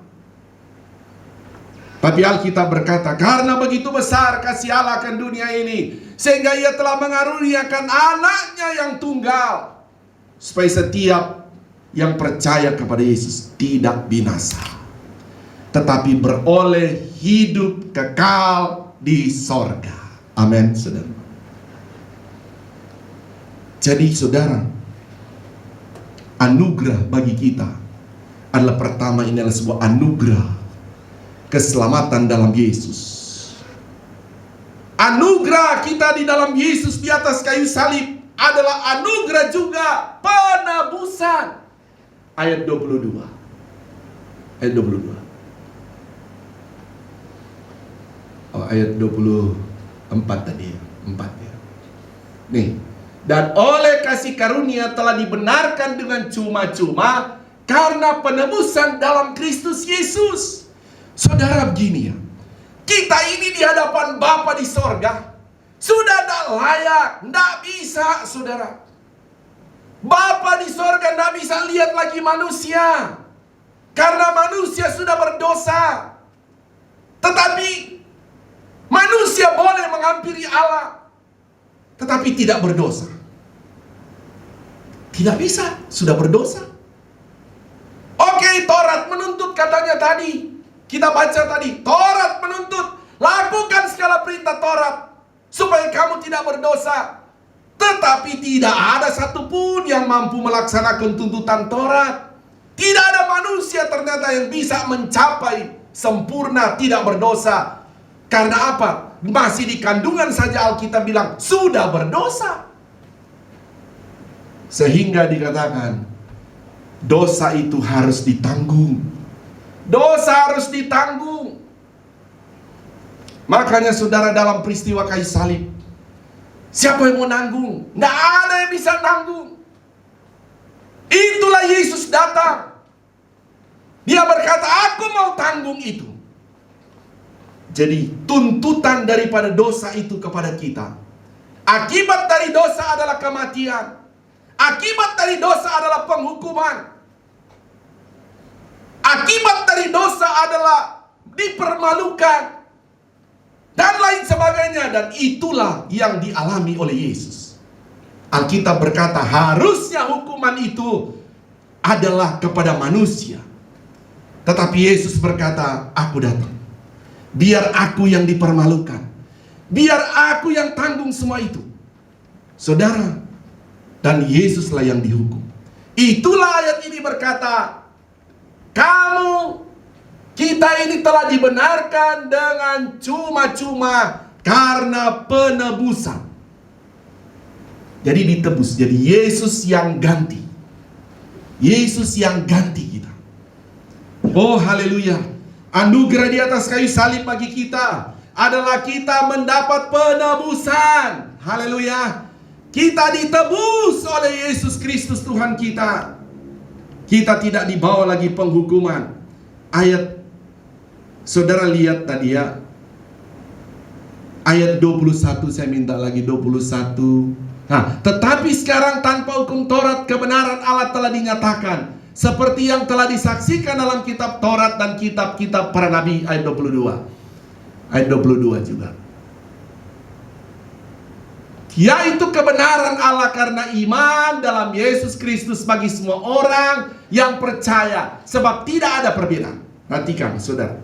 Tapi Alkitab berkata, karena begitu besar kasih Allah akan dunia ini, sehingga ia telah mengaruniakan anaknya yang tunggal, supaya setiap yang percaya kepada Yesus tidak binasa, tetapi beroleh hidup kekal di sorga. Amin, saudara. Jadi saudara, anugerah bagi kita adalah pertama, ini adalah sebuah anugerah keselamatan dalam Yesus. Anugerah kita di dalam Yesus di atas kayu salib adalah anugerah juga penebusan. Ayat 22. Ayat 22. Oh, ayat 24 tadi ya. 4 ya. Nih. Dan oleh kasih karunia telah dibenarkan dengan cuma-cuma karena penebusan dalam Kristus Yesus. Saudara, begini ya, kita ini di hadapan Bapa di sorga sudah tidak layak, tidak bisa, saudara. Bapa di sorga tidak bisa lihat lagi manusia, karena manusia sudah berdosa. Tetapi manusia boleh menghampiri Allah, tetapi tidak berdosa. Tidak bisa, sudah berdosa. Oke, Taurat menuntut katanya tadi. Kita baca tadi, Taurat menuntut, lakukan segala perintah Taurat supaya kamu tidak berdosa. Tetapi tidak ada satupun yang mampu melaksanakan tuntutan Taurat. Tidak ada manusia ternyata yang bisa mencapai sempurna tidak berdosa. Karena apa? Masih di kandungan saja Alkitab bilang sudah berdosa. Sehingga dikatakan dosa itu harus ditanggung. Dosa harus ditanggung. Makanya saudara, dalam peristiwa kayu salib, siapa yang mau nanggung? Tidak ada yang bisa nanggung. Itulah Yesus datang. Dia berkata, aku mau tanggung itu. Jadi tuntutan daripada dosa itu kepada kita, akibat dari dosa adalah kematian. Akibat dari dosa adalah penghukuman. Akibat dari dosa adalah dipermalukan dan lain sebagainya. Dan itulah yang dialami oleh Yesus. Alkitab berkata harusnya hukuman itu adalah kepada manusia, tetapi Yesus berkata, aku datang biar aku yang dipermalukan, biar aku yang tanggung semua itu, saudara. Dan Yesuslah yang dihukum. Itulah ayat ini berkata, kita ini telah dibenarkan dengan cuma-cuma karena penebusan. Jadi ditebus. Jadi Yesus yang ganti. Yesus yang ganti kita. Oh haleluya. Anugerah di atas kayu salib bagi kita adalah kita mendapat penebusan. Haleluya. Kita ditebus oleh Yesus Kristus Tuhan kita. Kita tidak dibawa lagi penghukuman. Ayat, saudara lihat tadi ya, ayat 21, saya minta lagi 21. Nah, tetapi sekarang tanpa hukum Taurat kebenaran Allah telah dinyatakan, seperti yang telah disaksikan dalam kitab Taurat dan kitab-kitab para nabi. Ayat 22. Ayat 22 juga. Yaitu kebenaran Allah karena iman dalam Yesus Kristus bagi semua orang yang percaya. Sebab tidak ada perbedaan. Perhatikan saudara.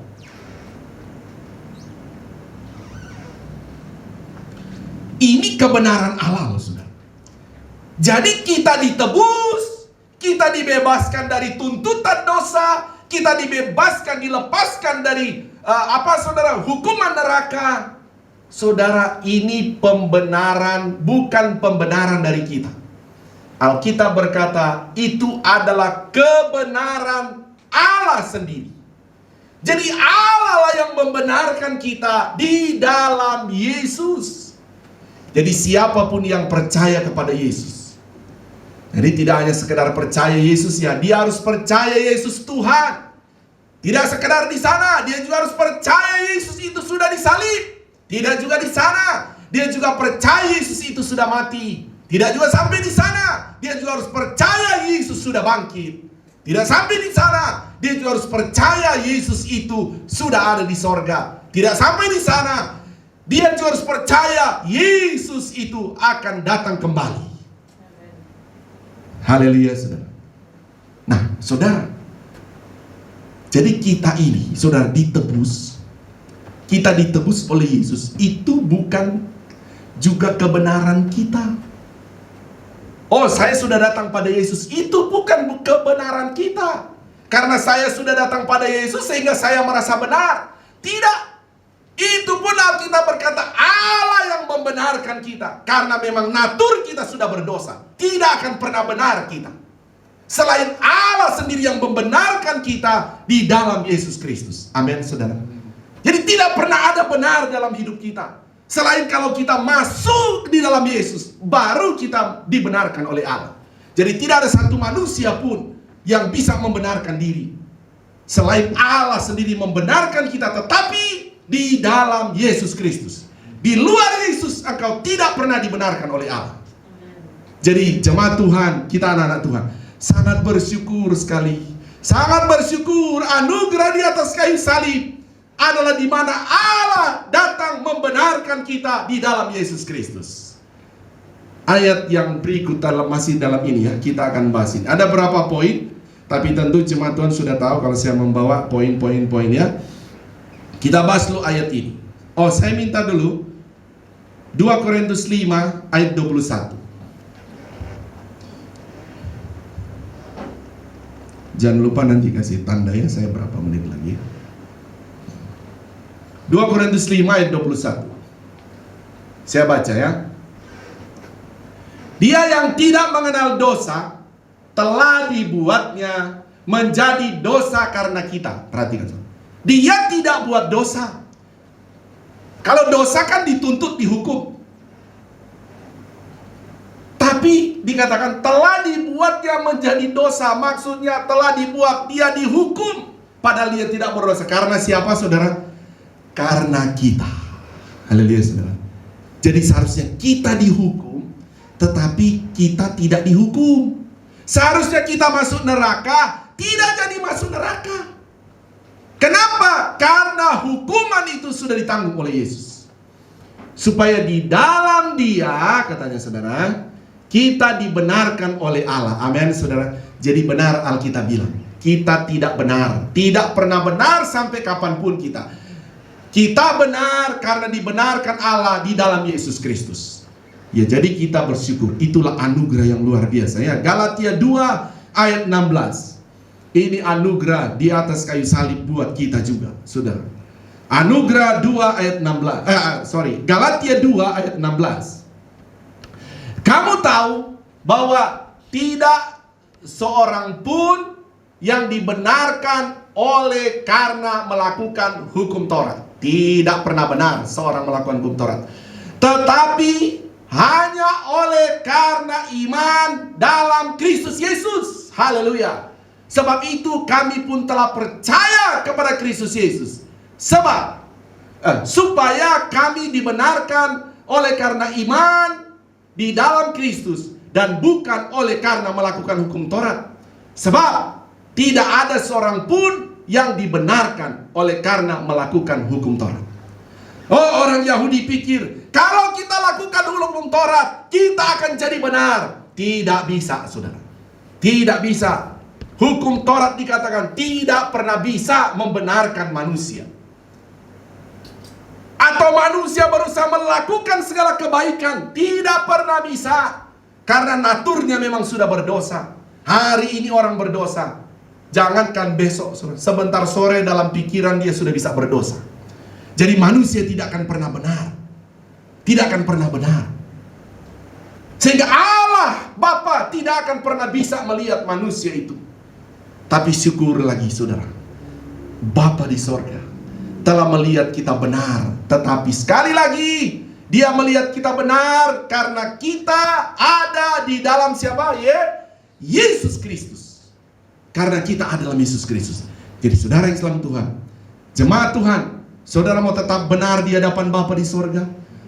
Ini kebenaran Allah loh saudara. Jadi kita ditebus, kita dibebaskan dari tuntutan dosa, kita dibebaskan, dilepaskan dari hukuman neraka. Saudara, ini pembenaran, bukan pembenaran dari kita. Alkitab berkata itu adalah kebenaran Allah sendiri. Jadi Allah lah yang membenarkan kita di dalam Yesus. Jadi siapapun yang percaya kepada Yesus, jadi tidak hanya sekedar percaya Yesus ya, dia harus percaya Yesus Tuhan. Tidak sekedar di sana, dia juga harus percaya Yesus itu sudah disalib. Tidak juga di sana, dia juga percaya Yesus itu sudah mati. Tidak juga sampai di sana, dia juga harus percaya Yesus sudah bangkit. Tidak sampai di sana, dia juga harus percaya Yesus itu sudah ada di sorga. Tidak sampai di sana, dia juga harus percaya Yesus itu akan datang kembali. Haleluya saudara. Nah saudara, jadi kita ini saudara ditebus. Kita ditebus oleh Yesus. Itu bukan juga kebenaran kita. Oh, saya sudah datang pada Yesus. Itu bukan kebenaran kita. Karena saya sudah datang pada Yesus sehingga saya merasa benar. Tidak. Itu pun Alkitab berkata Allah yang membenarkan kita. Karena memang natur kita sudah berdosa. Tidak akan pernah benar kita. Selain Allah sendiri yang membenarkan kita di dalam Yesus Kristus. Amin saudara. Jadi tidak pernah ada benar dalam hidup kita. Selain kalau kita masuk di dalam Yesus, baru kita dibenarkan oleh Allah. Jadi tidak ada satu manusia pun yang bisa membenarkan diri. Selain Allah sendiri membenarkan kita, tetapi di dalam Yesus Kristus. Di luar Yesus, engkau tidak pernah dibenarkan oleh Allah. Jadi jemaat Tuhan, kita anak-anak Tuhan, sangat bersyukur sekali. Sangat bersyukur anugerah di atas kayu salib adalah di mana Allah datang membenarkan kita di dalam Yesus Kristus. Ayat yang berikut masih dalam ini ya, kita akan bahas ini. Ada berapa poin? Tapi tentu jemaat Tuhan sudah tahu kalau saya membawa poin-poin-poinnya. Kita bahas dulu ayat ini. Oh, saya minta dulu 2 Korintus 5 ayat 21. Jangan lupa nanti kasih tanda ya, saya berapa menit lagi. 2 Korintus 5 ayat 21. Saya baca ya. Dia yang tidak mengenal dosa telah dibuatnya menjadi dosa karena kita. Perhatikan. Dia tidak buat dosa. Kalau dosa kan dituntut, dihukum. Tapi dikatakan telah dibuatnya menjadi dosa. Maksudnya telah dibuat dia dihukum. Padahal dia tidak berdosa. Karena siapa saudara? Karena kita. Haleluya saudara. Jadi seharusnya kita dihukum, tetapi kita tidak dihukum. Seharusnya kita masuk neraka, tidak jadi masuk neraka. Kenapa? Karena hukuman itu sudah ditanggung oleh Yesus. Supaya di dalam Dia, katanya saudara, kita dibenarkan oleh Allah. Amin saudara. Jadi benar Alkitab bilang, kita tidak benar, tidak pernah benar sampai kapanpun kita. Kita benar karena dibenarkan Allah di dalam Yesus Kristus. Ya, jadi kita bersyukur. Itulah anugerah yang luar biasa ya. Galatia 2 ayat 16. Ini anugerah di atas kayu salib buat kita juga, saudara. Anugerah 2 ayat 16. Galatia 2 ayat 16. Kamu tahu bahwa tidak seorang pun yang dibenarkan oleh karena melakukan hukum Taurat. Tidak pernah benar seorang melakukan hukum Taurat. Tetapi hanya oleh karena iman dalam Kristus Yesus. Haleluya. Sebab itu kami pun telah percaya kepada Kristus Yesus. Supaya kami dibenarkan oleh karena iman di dalam Kristus dan bukan oleh karena melakukan hukum Taurat. Sebab tidak ada seorang pun yang dibenarkan oleh karena melakukan hukum Taurat. Oh, orang Yahudi pikir kalau kita lakukan hukum Taurat kita akan jadi benar. Tidak bisa, saudara. Tidak bisa. Hukum Taurat dikatakan tidak pernah bisa membenarkan manusia. Atau manusia berusaha melakukan segala kebaikan, tidak pernah bisa. Karena naturnya memang sudah berdosa. Hari ini orang berdosa. Jangankan besok, sebentar sore dalam pikiran dia sudah bisa berdosa. Jadi manusia tidak akan pernah benar. Tidak akan pernah benar. Sehingga Allah Bapa tidak akan pernah bisa melihat manusia itu. Tapi syukur lagi saudara, Bapa di sorga telah melihat kita benar. Tetapi sekali lagi Dia melihat kita benar karena kita ada di dalam siapa? Yesus Kristus. Karena kita ada dalam Yesus Kristus. Jadi saudara yang selamat Tuhan, jemaat Tuhan, saudara mau tetap benar di hadapan Bapa di sorga?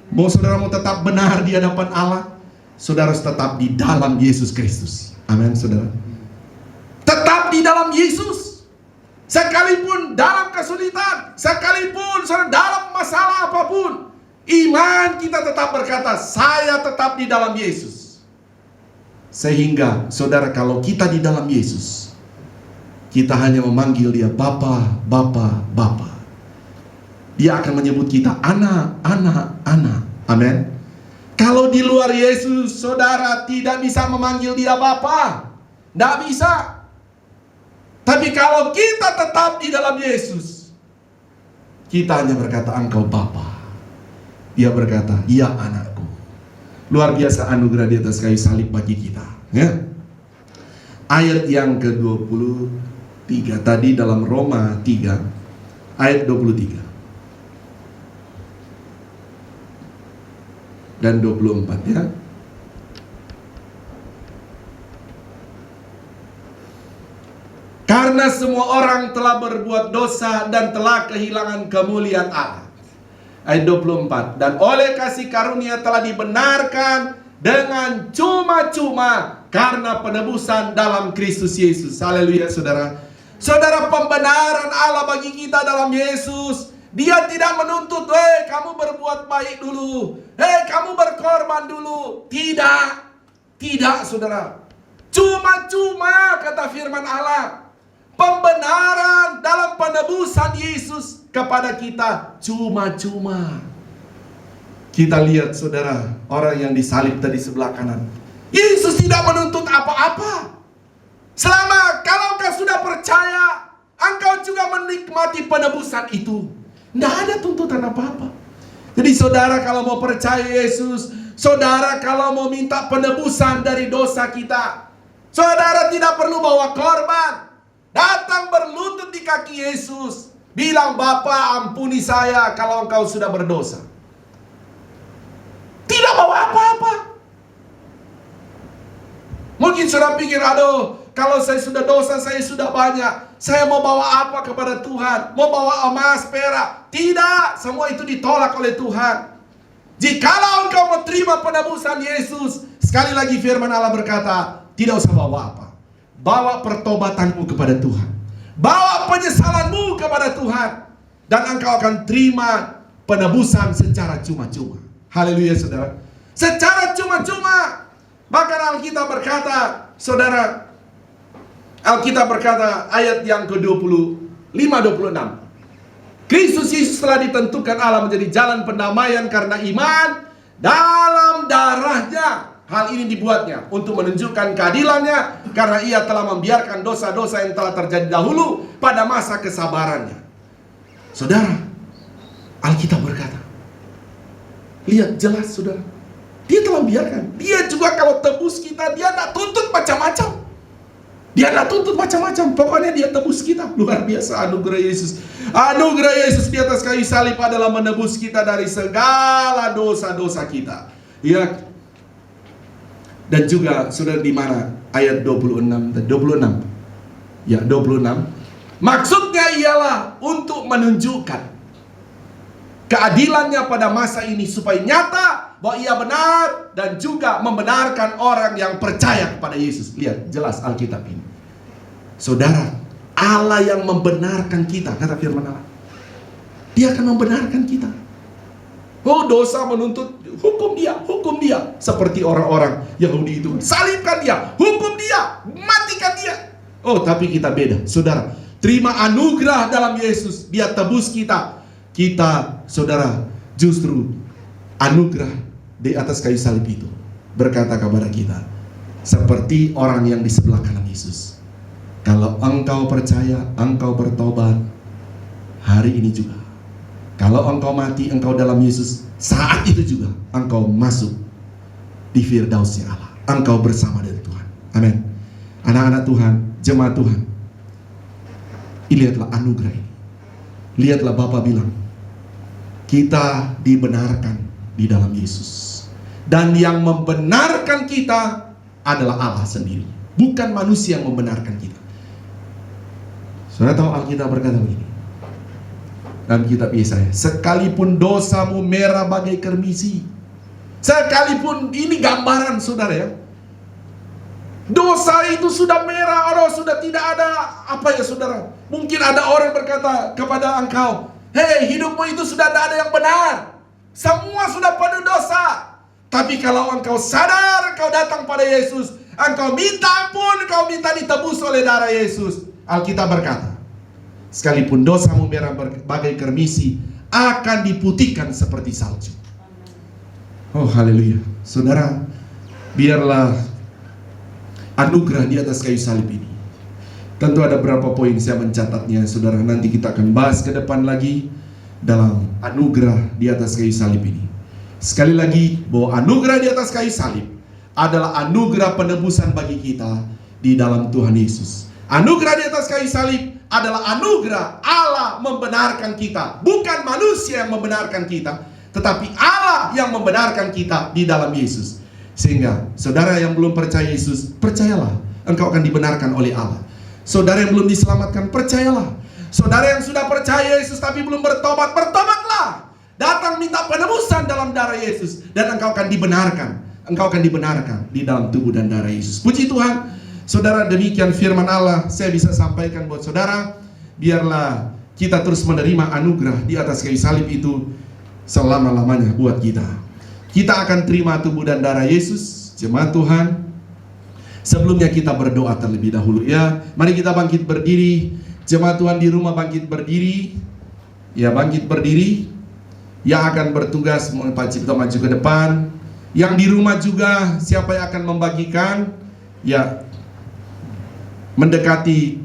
Mau saudara mau tetap benar di hadapan Allah? Saudara harus tetap di dalam Yesus Kristus. Amin saudara. Tetap di dalam Yesus. Sekalipun dalam kesulitan, sekalipun saudara dalam masalah apapun, iman kita tetap berkata, saya tetap di dalam Yesus. Sehingga saudara, kalau kita di dalam Yesus, kita hanya memanggil Dia Bapa, Bapa, Bapa. Dia akan menyebut kita anak, anak, anak. Amin. Kalau di luar Yesus, saudara tidak bisa memanggil Dia Bapa. Tidak bisa. Tapi kalau kita tetap di dalam Yesus, kita hanya berkata, Engkau Bapa. Dia berkata, ya anakku. Luar biasa anugerah di atas kayu salib bagi kita, ya. Ayat yang ke-23 tadi dalam Roma 3 ayat 23 dan 24, ya. Karena semua orang telah berbuat dosa dan telah kehilangan kemuliaan Allah. Ayat 24. Dan oleh kasih karunia telah dibenarkan dengan cuma-cuma karena penebusan dalam Kristus Yesus. Haleluya saudara. Saudara, pembenaran Allah bagi kita dalam Yesus. Dia tidak menuntut, kamu berbuat baik dulu, kamu berkorban dulu. Tidak. Tidak saudara. Cuma-cuma kata firman Allah. Pembenaran dalam penebusan Yesus kepada kita cuma-cuma. Kita lihat saudara, orang yang disalib tadi sebelah kanan. Yesus tidak menuntut apa-apa. Selama kalau engkau sudah percaya, engkau juga menikmati penebusan itu. Tidak ada tuntutan apa-apa. Jadi saudara kalau mau percaya Yesus, saudara kalau mau minta penebusan dari dosa kita, saudara tidak perlu bawa korban. Datang berlutut di kaki Yesus. Bilang, Bapa ampuni saya kalau engkau sudah berdosa. Tidak bawa apa-apa. Mungkin sudah pikir, aduh, kalau saya sudah dosa, saya sudah banyak. Saya mau bawa apa kepada Tuhan? Mau bawa emas, perak? Tidak, semua itu ditolak oleh Tuhan. Jikalau engkau mau terima penebusan Yesus, sekali lagi firman Allah berkata, tidak usah bawa apa. Bawa pertobatanmu kepada Tuhan. Bawa penyesalanmu kepada Tuhan. Dan engkau akan terima penebusan secara cuma-cuma. Haleluya saudara. Secara cuma-cuma. Bahkan Alkitab berkata, saudara, Alkitab berkata ayat yang ke-25-26. Kristus Yesus telah ditentukan Allah menjadi jalan pendamaian karena iman dalam darahnya. Hal ini dibuatnya untuk menunjukkan keadilannya karena ia telah membiarkan dosa-dosa yang telah terjadi dahulu pada masa kesabarannya. Saudara, Alkitab berkata, lihat jelas saudara, Dia telah biarkan. Dia juga kalau tebus kita, dia tidak tuntut macam-macam. Dia tidak tuntut macam-macam. Pokoknya dia tebus kita. Luar biasa anugerah Yesus. Anugerah Yesus di atas kayu salib adalah menebus kita dari segala dosa-dosa kita. Ya. Dan juga sudah di mana ayat 26. Ya, 26. Maksudnya ialah untuk menunjukkan keadilannya pada masa ini supaya nyata bahwa ia benar dan juga membenarkan orang yang percaya kepada Yesus. Lihat jelas Alkitab ini. Saudara, Allah yang membenarkan kita, kata firman Allah. Dia akan membenarkan kita. Oh, dosa menuntut, hukum dia. Seperti orang-orang Yahudi itu. Salibkan dia, hukum dia, matikan dia. Oh, tapi kita beda. Saudara, terima anugerah dalam Yesus. Dia tebus kita. Kita, saudara, justru anugerah di atas kayu salib itu berkata kepada kita seperti orang yang di sebelah kanan Yesus, kalau engkau percaya, engkau bertobat hari ini juga, kalau engkau mati, engkau dalam Yesus, saat itu juga engkau masuk di Firdausnya Allah, engkau bersama dengan Tuhan. Amin. Anak-anak Tuhan, jemaat Tuhan, lihatlah anugerah ini. Lihatlah Bapa bilang kita dibenarkan di dalam Yesus. Dan yang membenarkan kita adalah Allah sendiri, bukan manusia yang membenarkan kita. Saudara tahu Alkitab berkata begini dalam kitab Yesaya, sekalipun dosamu merah bagai kermisi. Sekalipun, ini gambaran saudara ya, dosa itu sudah merah, orang sudah tidak ada apa ya saudara. Mungkin ada orang berkata kepada engkau, hei, hidupmu itu sudah tidak ada yang benar, semua sudah penuh dosa. Tapi kalau engkau sadar, engkau datang pada Yesus, engkau minta ampun, engkau minta ditebus oleh darah Yesus, Alkitab berkata, sekalipun dosamu merah bagai kermisi, akan diputihkan seperti salju. Oh haleluya. Saudara, biarlah anugerah di atas kayu salib ini. Tentu ada beberapa poin saya mencatatnya, saudara. Nanti kita akan bahas ke depan lagi dalam anugerah di atas kayu salib ini. Sekali lagi, bahwa anugerah di atas kayu salib adalah anugerah penebusan bagi kita di dalam Tuhan Yesus. Anugerah di atas kayu salib adalah anugerah Allah membenarkan kita, bukan manusia yang membenarkan kita, tetapi Allah yang membenarkan kita di dalam Yesus. Sehingga saudara yang belum percaya Yesus, percayalah, engkau akan dibenarkan oleh Allah. Saudara yang belum diselamatkan, percayalah. Saudara yang sudah percaya Yesus tapi belum bertobat, bertobatlah. Datang minta penebusan dalam darah Yesus, dan engkau akan dibenarkan. Engkau akan dibenarkan di dalam tubuh dan darah Yesus. Puji Tuhan. Saudara, demikian firman Allah saya bisa sampaikan buat saudara. Biarlah kita terus menerima anugerah di atas kayu salib itu selama-lamanya buat kita. Kita akan terima tubuh dan darah Yesus, jemaat Tuhan. Sebelumnya kita berdoa terlebih dahulu ya. Mari kita bangkit berdiri. Jemaat Tuhan di rumah bangkit berdiri. Ya, bangkit berdiri. Yang akan bertugas kita maju ke depan. Yang di rumah juga siapa yang akan membagikan ya, mendekati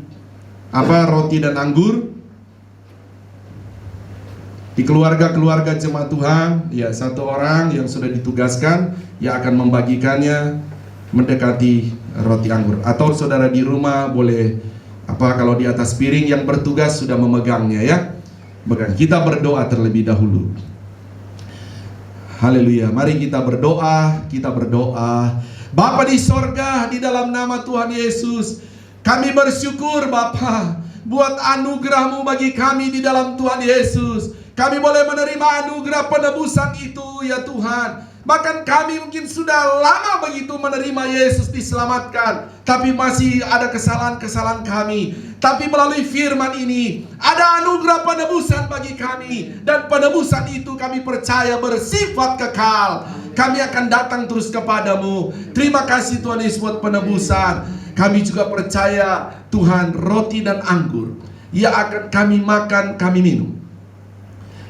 roti dan anggur. Di keluarga-keluarga jemaat Tuhan, ya satu orang yang sudah ditugaskan yang akan membagikannya mendekati roti anggur. Atau saudara di rumah boleh kalau di atas piring yang bertugas sudah memegangnya ya. Kita berdoa terlebih dahulu. Haleluya. Mari kita berdoa, Bapa di sorga, di dalam nama Tuhan Yesus, kami bersyukur Bapa buat anugerah-Mu bagi kami di dalam Tuhan Yesus. Kami boleh menerima anugerah penebusan itu ya Tuhan. Bahkan kami mungkin sudah lama begitu menerima Yesus diselamatkan, tapi masih ada kesalahan-kesalahan kami. Tapi melalui firman ini ada anugerah penebusan bagi kami, dan penebusan itu kami percaya bersifat kekal. Kami akan datang terus kepadamu. Terima kasih Tuhan Yesus buat penebusan. Kami juga percaya Tuhan, roti dan anggur yang akan kami makan, kami minum.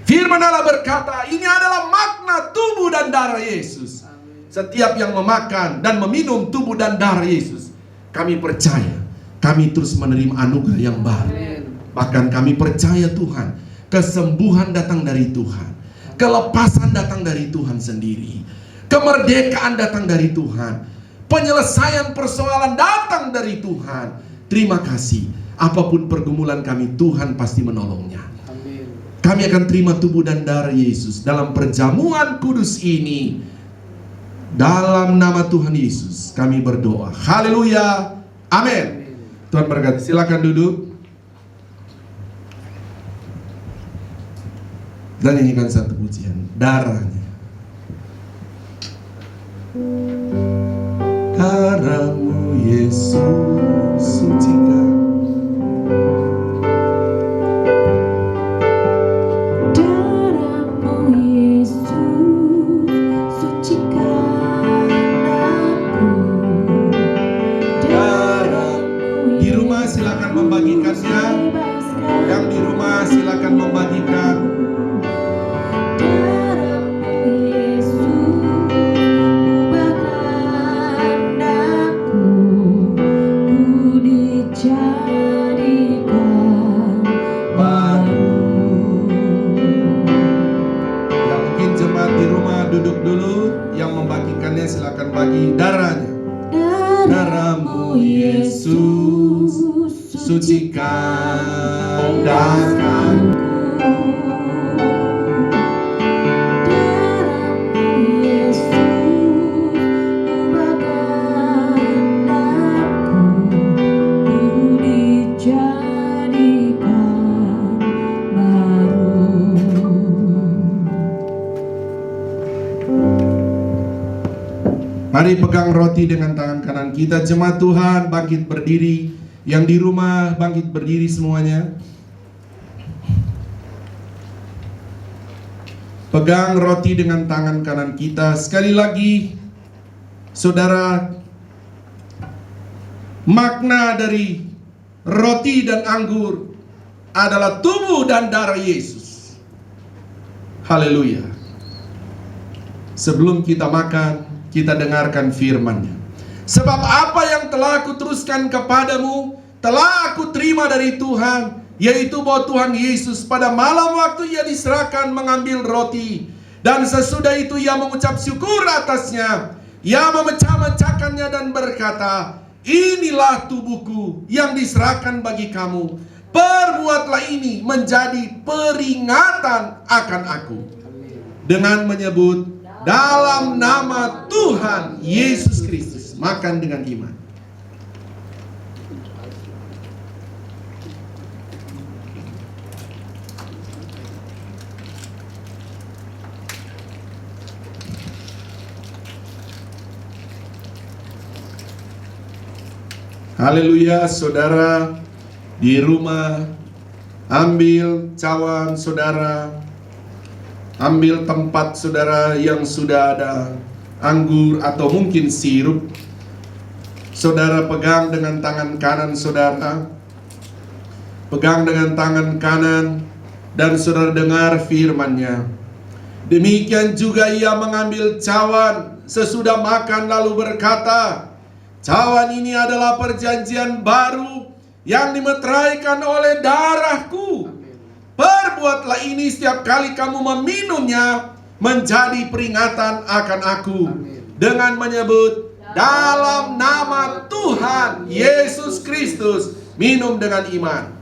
Firman Allah berkata, ini adalah makna tubuh dan darah Yesus. Setiap yang memakan dan meminum tubuh dan darah Yesus, kami percaya, kami terus menerima anugerah yang baru. Bahkan kami percaya Tuhan, kesembuhan datang dari Tuhan, kelepasan datang dari Tuhan sendiri, Kemerdekaan datang dari Tuhan. Penyelesaian persoalan datang dari Tuhan. Terima kasih. Apapun pergumulan kami, Tuhan pasti menolongnya. Kami akan terima tubuh dan darah Yesus dalam perjamuan kudus ini. Dalam nama Tuhan Yesus kami berdoa. Haleluya. Amin. Tuhan berkati. Silakan duduk. Dan nyanyikan satu pujian. Darahnya. Darahmu Yesus sucikan. Darahmu Yesus sucikan aku. Darahmu Di rumah silakan membagikannya. Yang di rumah silakan membagikan. Duduk dulu, yang membagikannya silakan bagi darahnya. Darahmu Yesus sucikan darahku. Mari pegang roti dengan tangan kanan kita. Jemaat Tuhan bangkit berdiri. Yang di rumah bangkit berdiri semuanya. Pegang roti dengan tangan kanan kita. Sekali lagi, saudara, makna dari roti dan anggur adalah tubuh dan darah Yesus. Haleluya. Sebelum kita makan, kita dengarkan firman-Nya. Sebab apa yang telah aku teruskan kepadamu, telah aku terima dari Tuhan, yaitu bahwa Tuhan Yesus pada malam waktu Ia diserahkan mengambil roti, dan sesudah itu Ia mengucap syukur atasnya. Ia memecah-mecahkannya dan berkata, inilah tubuhku yang diserahkan bagi kamu. Perbuatlah ini menjadi peringatan akan aku. Dengan menyebut dalam nama Tuhan Yesus Kristus. Makan dengan iman. Haleluya, saudara. Di rumah, ambil cawan saudara, ambil tempat saudara yang sudah ada anggur atau mungkin sirup. Saudara pegang dengan tangan kanan saudara. Pegang dengan tangan kanan dan saudara dengar firman-Nya. Demikian juga Ia mengambil cawan sesudah makan lalu berkata, cawan ini adalah perjanjian baru yang dimeteraikan oleh darahku. Perbuatlah ini setiap kali kamu meminumnya menjadi peringatan akan aku. Dengan menyebut dalam nama Tuhan Yesus Kristus. Minum dengan iman.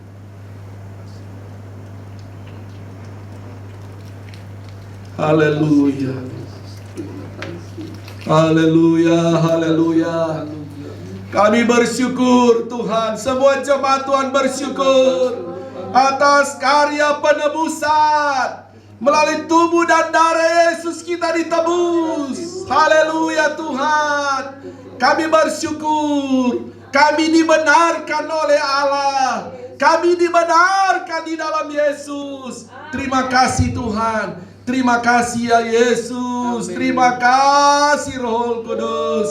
Haleluya. Haleluya, haleluya. Kami bersyukur Tuhan, semua jemaat Tuhan bersyukur atas karya penebusan. Melalui tubuh dan darah Yesus kita ditebus. Haleluya Tuhan. Kami bersyukur. Kami dibenarkan oleh Allah. Kami dibenarkan di dalam Yesus. Terima kasih Tuhan. Terima kasih ya Yesus. Terima kasih Roh Kudus.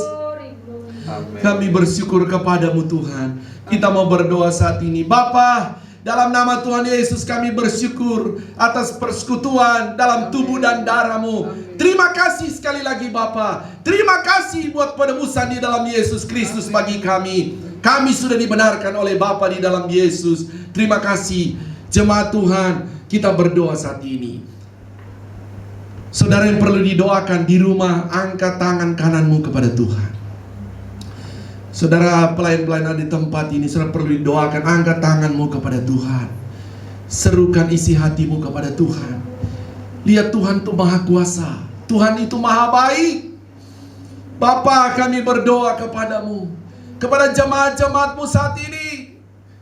Kami bersyukur kepadamu Tuhan. Kita mau berdoa saat ini. Bapa, dalam nama Tuhan Yesus kami bersyukur atas persekutuan dalam tubuh dan darah-Mu. Terima kasih sekali lagi Bapa. Terima kasih buat penebusan di dalam Yesus Kristus bagi kami. Kami sudah dibenarkan oleh Bapa di dalam Yesus. Terima kasih. Jemaat Tuhan, kita berdoa saat ini. Saudara yang perlu didoakan di rumah, angkat tangan kananmu kepada Tuhan. Saudara pelayan-pelayan di tempat ini, saudara perlu didoakan, angkat tanganmu kepada Tuhan. Serukan isi hatimu kepada Tuhan. Lihat, Tuhan itu maha kuasa, Tuhan itu maha baik. Bapa, kami berdoa kepadamu, kepada jemaat-jemaatmu saat ini,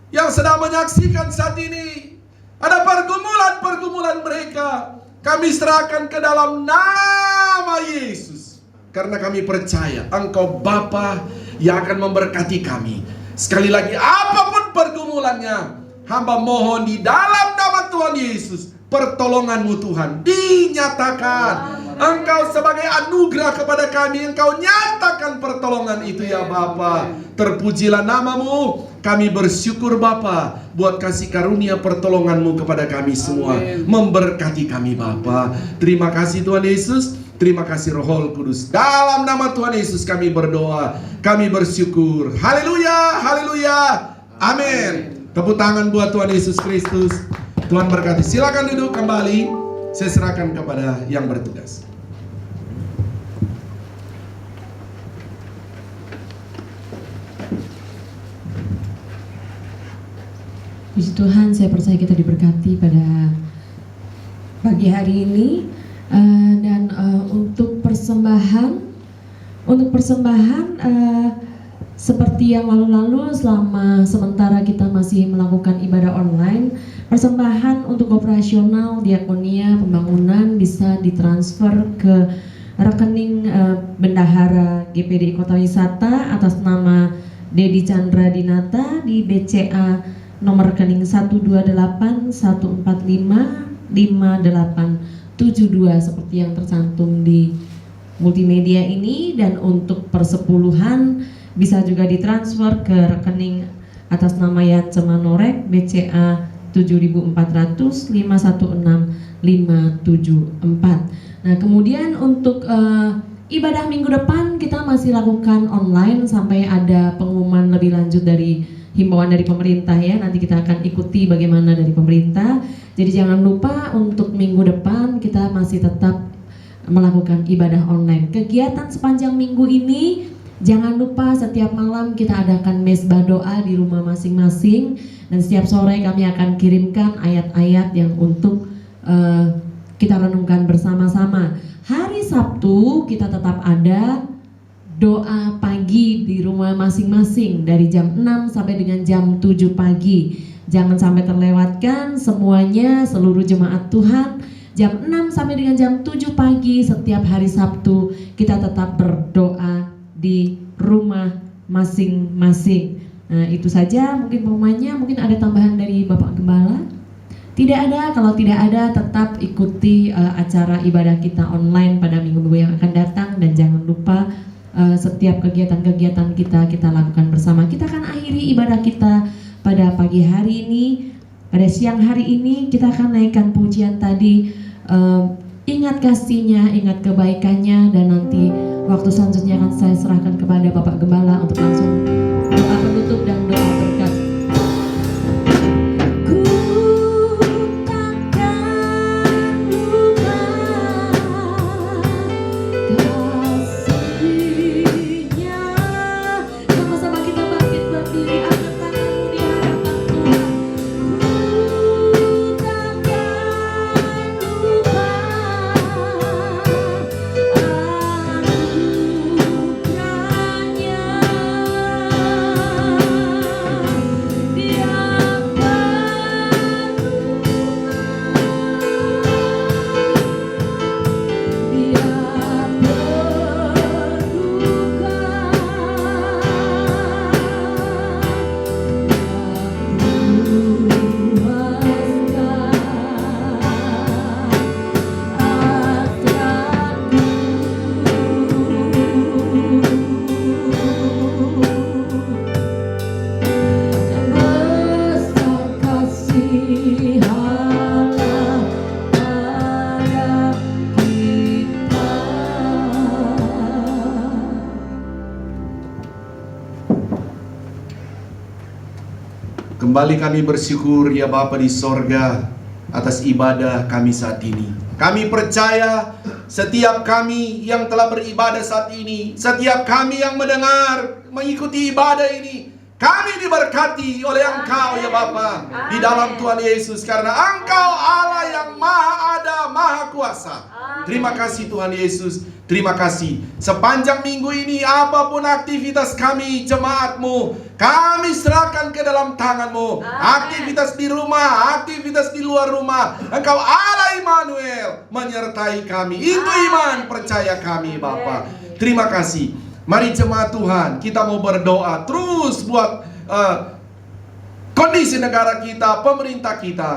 yang sedang menyaksikan saat ini. Ada pergumulan-pergumulan mereka, kami serahkan ke dalam nama Yesus. Karena kami percaya Engkau Bapa yang akan memberkati kami. Sekali lagi, apapun pergumulannya, hamba mohon di dalam nama Tuhan Yesus, pertolongan-Mu Tuhan dinyatakan. Engkau sebagai anugerah kepada kami, Engkau nyatakan pertolongan itu ya Bapa. Terpujilah nama-Mu. Kami bersyukur Bapa buat kasih karunia pertolongan-Mu kepada kami semua. Memberkati kami Bapa. Terima kasih Tuhan Yesus. Terima kasih Roh Kudus. Dalam nama Tuhan Yesus kami berdoa, kami bersyukur. Haleluya, haleluya, amin. Tepuk tangan buat Tuhan Yesus Kristus. Tuhan berkati. Silakan duduk kembali. Saya serahkan kepada yang bertugas. Puji Tuhan, saya percaya kita diberkati pada pagi hari ini. Dan untuk persembahan seperti yang lalu-lalu, selama sementara kita masih melakukan ibadah online, persembahan untuk operasional, diakonia, pembangunan bisa ditransfer ke rekening Bendahara GPDI Kota Wisata atas nama Dedi Chandra Dinata di BCA nomor rekening 12814555872 seperti yang tercantum di multimedia ini. Dan untuk persepuluhan bisa juga ditransfer ke rekening atas nama Yance Manorek BCA 7400516574. Nah, kemudian untuk ibadah minggu depan kita masih lakukan online sampai ada pengumuman lebih lanjut dari himbauan dari pemerintah ya. Nanti kita akan ikuti bagaimana dari pemerintah. Jadi jangan lupa untuk minggu depan kita masih tetap melakukan ibadah online. Kegiatan sepanjang minggu ini, jangan lupa setiap malam kita adakan mezbah doa di rumah masing-masing. Dan setiap sore kami akan kirimkan ayat-ayat yang untuk kita renungkan bersama-sama. Hari Sabtu kita tetap ada doa pagi di rumah masing-masing dari jam 6 sampai dengan jam 7 pagi. Jangan sampai terlewatkan semuanya, seluruh jemaat Tuhan. Jam 6 sampai dengan jam 7 pagi setiap hari Sabtu kita tetap berdoa di rumah masing-masing. Nah, itu saja mungkin pengumumannya. Mungkin ada tambahan dari Bapak Gembala? Tidak ada. Kalau tidak ada, tetap ikuti acara ibadah kita online pada minggu-minggu yang akan datang. Dan jangan lupa setiap kegiatan-kegiatan kita lakukan bersama. Kita akan akhiri ibadah kita pada pagi hari ini. Pada siang hari ini kita akan naikkan pujian tadi, ingat kasihnya, ingat kebaikannya. Dan nanti waktu selanjutnya akan saya serahkan kepada Bapak Gembala untuk langsung doa penutup dan doa berkat. Kembali kami bersyukur ya Bapa di sorga, atas ibadah kami saat ini. Kami percaya setiap kami yang telah beribadah saat ini, setiap kami yang mendengar, mengikuti ibadah ini, kami diberkati oleh Engkau ya Bapa, di dalam Tuhan Yesus, karena Engkau Allah yang Maha Ada, Maha Kuasa. Terima kasih Tuhan Yesus, terima kasih. Sepanjang minggu ini apapun aktivitas kami, jemaat-Mu, kami serahkan ke dalam tangan-Mu. Aktivitas di rumah, aktivitas di luar rumah, Engkau Allah Immanuel menyertai kami. Itu iman percaya kami Bapa. Terima kasih. Mari jemaat Tuhan, kita mau berdoa terus buat kondisi negara kita, pemerintah kita.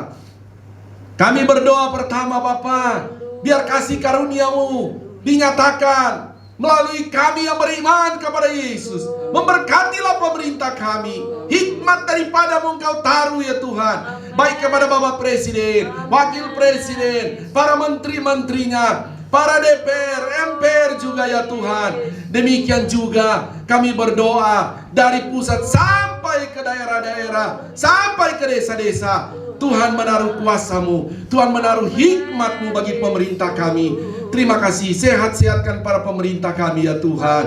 Kami berdoa pertama Bapa, biar kasih karunia-Mu dinyatakan melalui kami yang beriman kepada Yesus. Memberkatilah pemerintah kami. Hikmat daripada-Mu Engkau taruh ya Tuhan, baik kepada Bapak Presiden, Wakil Presiden, para menteri-menterinya, para DPR, MPR juga ya Tuhan. Demikian juga kami berdoa dari pusat sampai ke daerah-daerah, sampai ke desa-desa. Tuhan menaruh kuasa-Mu, Tuhan menaruh hikmat-Mu bagi pemerintah kami. Terima kasih, sehat-sehatkan para pemerintah kami ya Tuhan.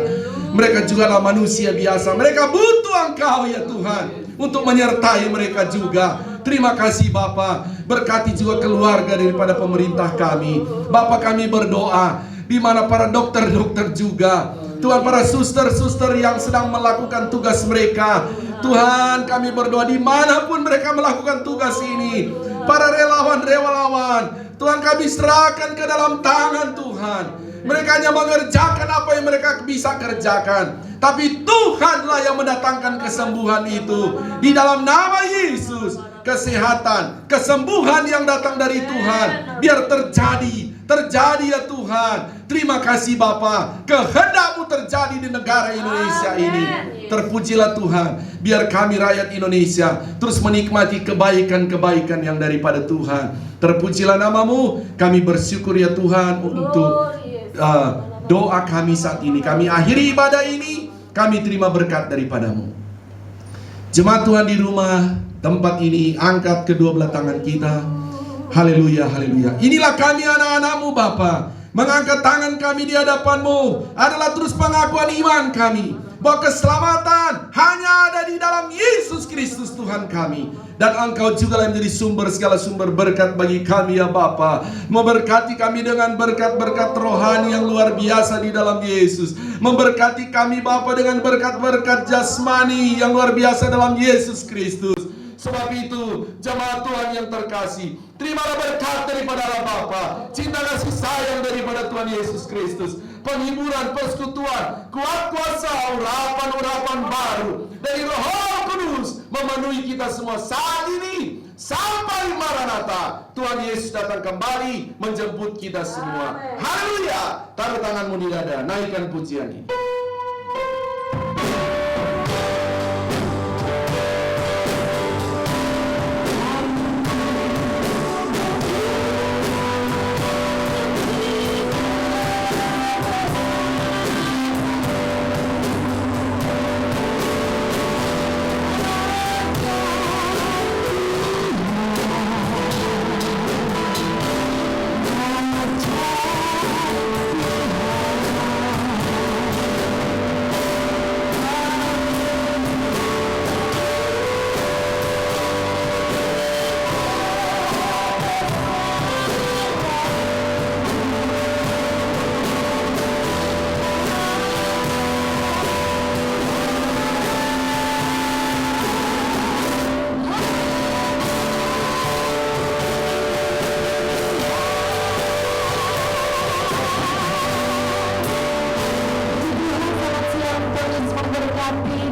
Mereka juga lah manusia biasa, mereka butuh Engkau ya Tuhan untuk menyertai mereka juga. Terima kasih Bapa, berkati juga keluarga daripada pemerintah kami. Bapa, kami berdoa di mana para dokter-dokter juga, Tuhan, para suster-suster yang sedang melakukan tugas mereka. Tuhan, kami berdoa dimanapun mereka melakukan tugas ini, para relawan-relawan, Tuhan, kami serahkan ke dalam tangan Tuhan. Mereka hanya mengerjakan apa yang mereka bisa kerjakan, tapi Tuhanlah yang mendatangkan kesembuhan itu. Di dalam nama Yesus, kesehatan, kesembuhan yang datang dari Tuhan, biar terjadi ya Tuhan. Terima kasih Bapa, kehendak-Mu terjadi di negara Indonesia ini. Terpujilah Tuhan, biar kami rakyat Indonesia terus menikmati kebaikan-kebaikan yang daripada Tuhan. Terpujilah nama-Mu. Kami bersyukur ya Tuhan untuk doa kami saat ini. Kami akhiri ibadah ini, kami terima berkat daripada-Mu. Jemaat Tuhan di rumah, tempat ini, angkat kedua belah tangan kita. Haleluya, haleluya. Inilah kami anak-anak-Mu Bapa. Mengangkat tangan kami di hadapan-Mu adalah terus pengakuan iman kami bahwa keselamatan hanya ada di dalam Yesus Kristus Tuhan kami. Dan Engkau juga yang menjadi sumber segala sumber berkat bagi kami ya Bapa. Memberkati kami dengan berkat-berkat rohani yang luar biasa di dalam Yesus. Memberkati kami Bapa dengan berkat-berkat jasmani yang luar biasa dalam Yesus Kristus. Sebab itu, jemaat Tuhan yang terkasih, terimalah berkat daripada Allah Bapa, cinta kasih sayang daripada Tuhan Yesus Kristus, penghiburan, persekutuan, kuat kuasa, urapan-urapan baru dari Roh Kudus memenuhi kita semua saat ini sampai Maranatha. Tuhan Yesus datang kembali menjemput kita semua. Haleluya. Taruh tanganmu di dada, naikkan pujian ini. memberkati